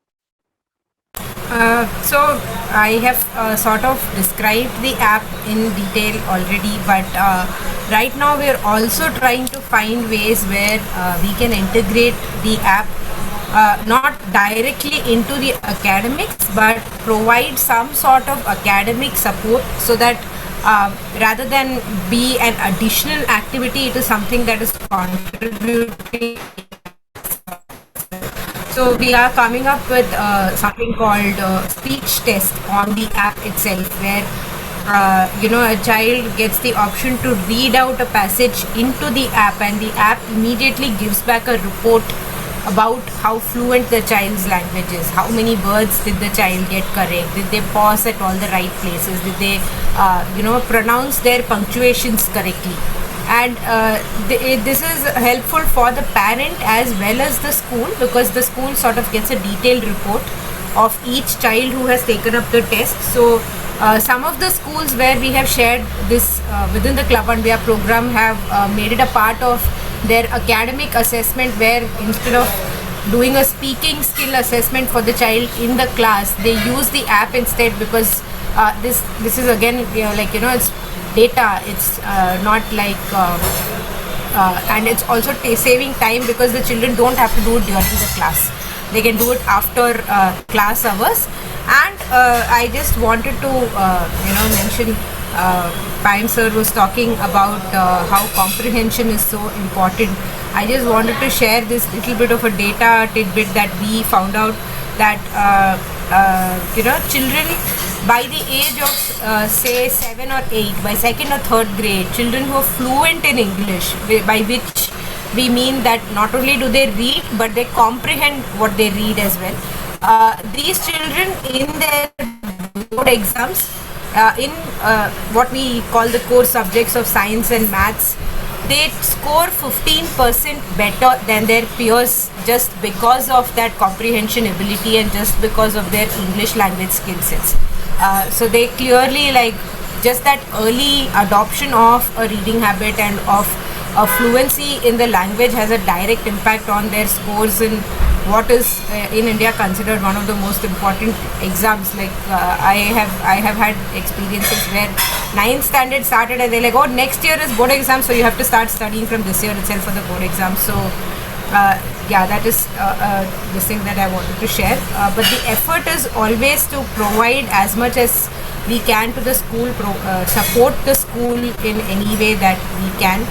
So I have sort of described the app in detail already, but right now we are also trying to find ways where we can integrate the app not directly into the academics, but provide some sort of academic support, so that rather than be an additional activity, it is something that is contributing. So we are coming up with something called speech test on the app itself, where a child gets the option to read out a passage into the app, and the app immediately gives back a report about how fluent the child's language is, how many words did the child get correct, did they pause at all the right places, did they pronounce their punctuations correctly. And this is helpful for the parent as well as the school, because the school sort of gets a detailed report of each child who has taken up the test. So some of the schools where we have shared this within the Club India program have made it a part of their academic assessment, where instead of doing a speaking skill assessment for the child in the class, they use the app instead, because this is again it's data. It's not like and it's also saving time because the children don't have to do it during the class. They can do it after class hours. And I just wanted to mention, Payam sir was talking about how comprehension is so important. I just wanted to share this little bit of a data tidbit that we found out that children by the age of say 7 or 8, by second or third grade, children who are fluent in English, by which we mean that not only do they read but they comprehend what they read as well. These children in their board exams, in what we call the core subjects of science and maths, they score 15% better than their peers just because of that comprehension ability and just because of their English language skill sets. So they clearly, like, just that early adoption of a reading habit and of a fluency in the language has a direct impact on their scores in what is in India considered one of the most important exams. Like I have had experiences where 9th standard started and they're like, oh, next year is board exam, so you have to start studying from this year itself for the board exam. So yeah, that is the thing that I wanted to share. But the effort is always to provide as much as we can to the school, support the school in any way that we can.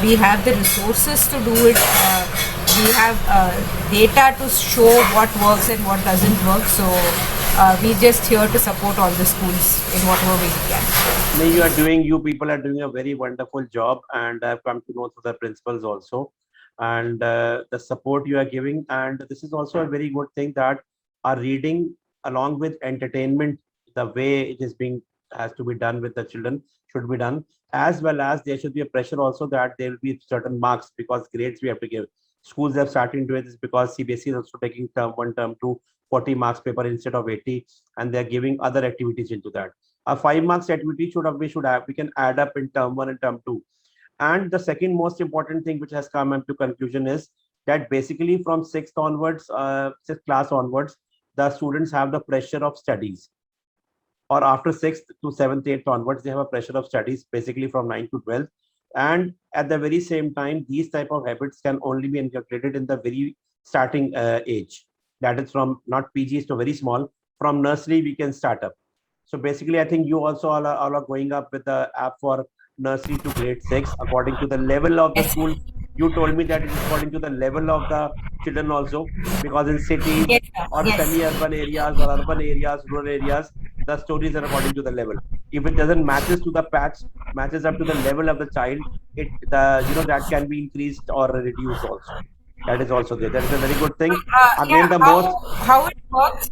We have the resources to do it. We have data to show what works and what doesn't work. So we're just here to support all the schools in whatever way we can. You people are doing a very wonderful job, and I've come to know through the principals also, and the support you are giving. And this is also a very good thing that our reading along with entertainment, the way it is being has to be done with the children should be done, as well as there should be a pressure also that there will be certain marks because grades we have to give. Schools have started doing this because CBSE is also taking term 1, term 2, 40 marks paper instead of 80, and they're giving other activities into that. A 5 marks activity we can add up in term 1 and term 2. And the second most important thing which has come into conclusion is that basically from 6th onwards, 6th class onwards, the students have the pressure of studies, or after 6th to 7th, 8th onwards, they have a pressure of studies basically from 9 to 12. And at the very same time, these type of habits can only be inculcated in the very starting age. That is from not PGs to very small, from nursery we can start up. So basically, I think you also all are going up with the app for nursery to grade 6 according to the level of the school. You told me that it is according to the level of the children also, because in cities or semi-urban areas or urban areas, rural areas, the stories are according to the level. If it doesn't matches to the matches up to the level of the child, that can be increased or reduced also. That is also there. That is a very good thing. Again, how it works.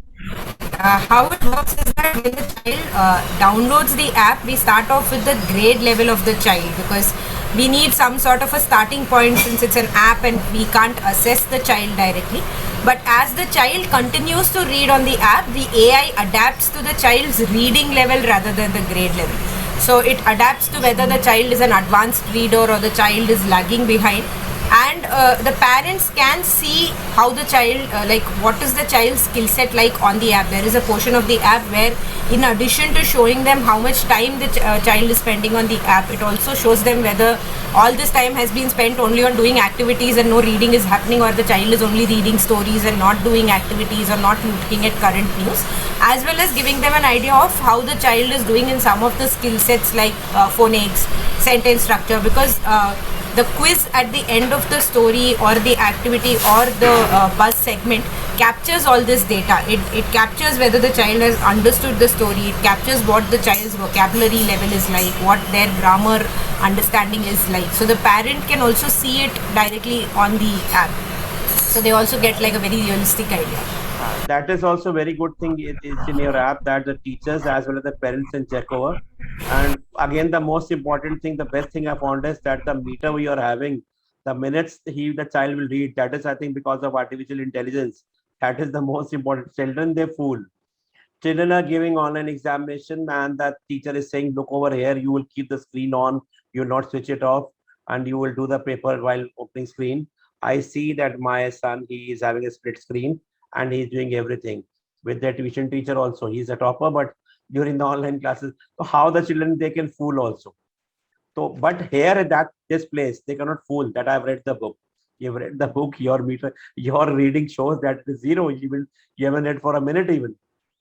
How it works is that when the child downloads the app, we start off with the grade level of the child, because we need some sort of a starting point since it's an app and we can't assess the child directly. But as the child continues to read on the app, the AI adapts to the child's reading level rather than the grade level. So it adapts to whether the child is an advanced reader or the child is lagging behind. And the parents can see how the child, what is the child's skill set like on the app. There is a portion of the app where, in addition to showing them how much time the child is spending on the app, it also shows them whether all this time has been spent only on doing activities and no reading is happening, or the child is only reading stories and not doing activities or not looking at current news, as well as giving them an idea of how the child is doing in some of the skill sets like phonics, sentence structure, because the quiz at the end of the story or the activity or the buzz segment captures all this data. It captures whether the child has understood the story. It captures what the child's vocabulary level is like, what their grammar understanding is like. So the parent can also see it directly on the app. So they also get like a very realistic idea. That is also very good thing. It is in your app that the teachers as well as the parents can check over. And again, the most important thing, the best thing I found is that the meter we are having, the minutes the child will read, that is, I think, because of artificial intelligence. That is the most important. Children, they fool. Children are giving online examination and the teacher is saying, look over here, you will keep the screen on, you will not switch it off, and you will do the paper while opening screen. I see that my son, he is having a split screen and he's doing everything with the tuition teacher also. He's a topper, but during the online classes, so how the children, they can fool also. So, but here at this place, they cannot fool that I've read the book. You've read the book, your reading shows that it is zero. You haven't read for a minute even.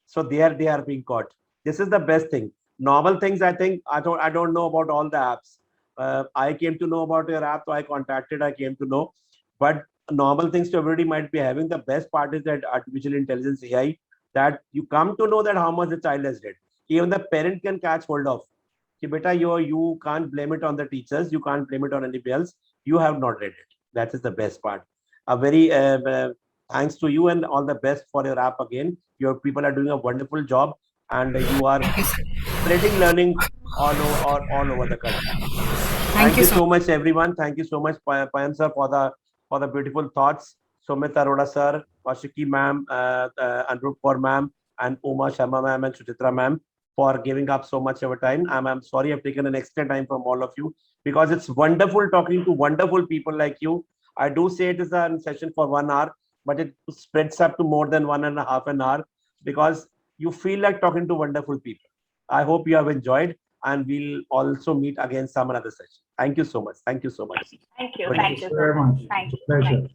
So there they are being caught. This is the best thing. Normal things, I think, I don't know about all the apps. I came to know about your app, so I came to know. But normal things to everybody might be having. The best part is that artificial intelligence AI, that you come to know that how much the child has read. Even the parent can catch hold of. Ki beta, you can't blame it on the teachers. You can't blame it on anybody else. You have not read it. That is the best part. A very thanks to you and all the best for your app again. Your people are doing a wonderful job, and you are spreading learning all over the country. Thank you so much, everyone. Thank you so much, Payam sir, for the beautiful thoughts. Sumit Arora sir, Kaushiki ma'am, Anurup Kaur ma'am, and Uma Sharma ma'am and Suchitra ma'am for giving up so much of a time. I'm sorry I've taken an extra time from all of you, because it's wonderful talking to wonderful people like you. I do say it is a session for 1 hour, but it spreads up to more than 1.5 hours, because you feel like talking to wonderful people. I hope you have enjoyed, and we'll also meet again some another session. Thank you so much. Thank you so much. Thank you. Good Thank day. you very so much. much. Thank It's you. a Thank pleasure. you.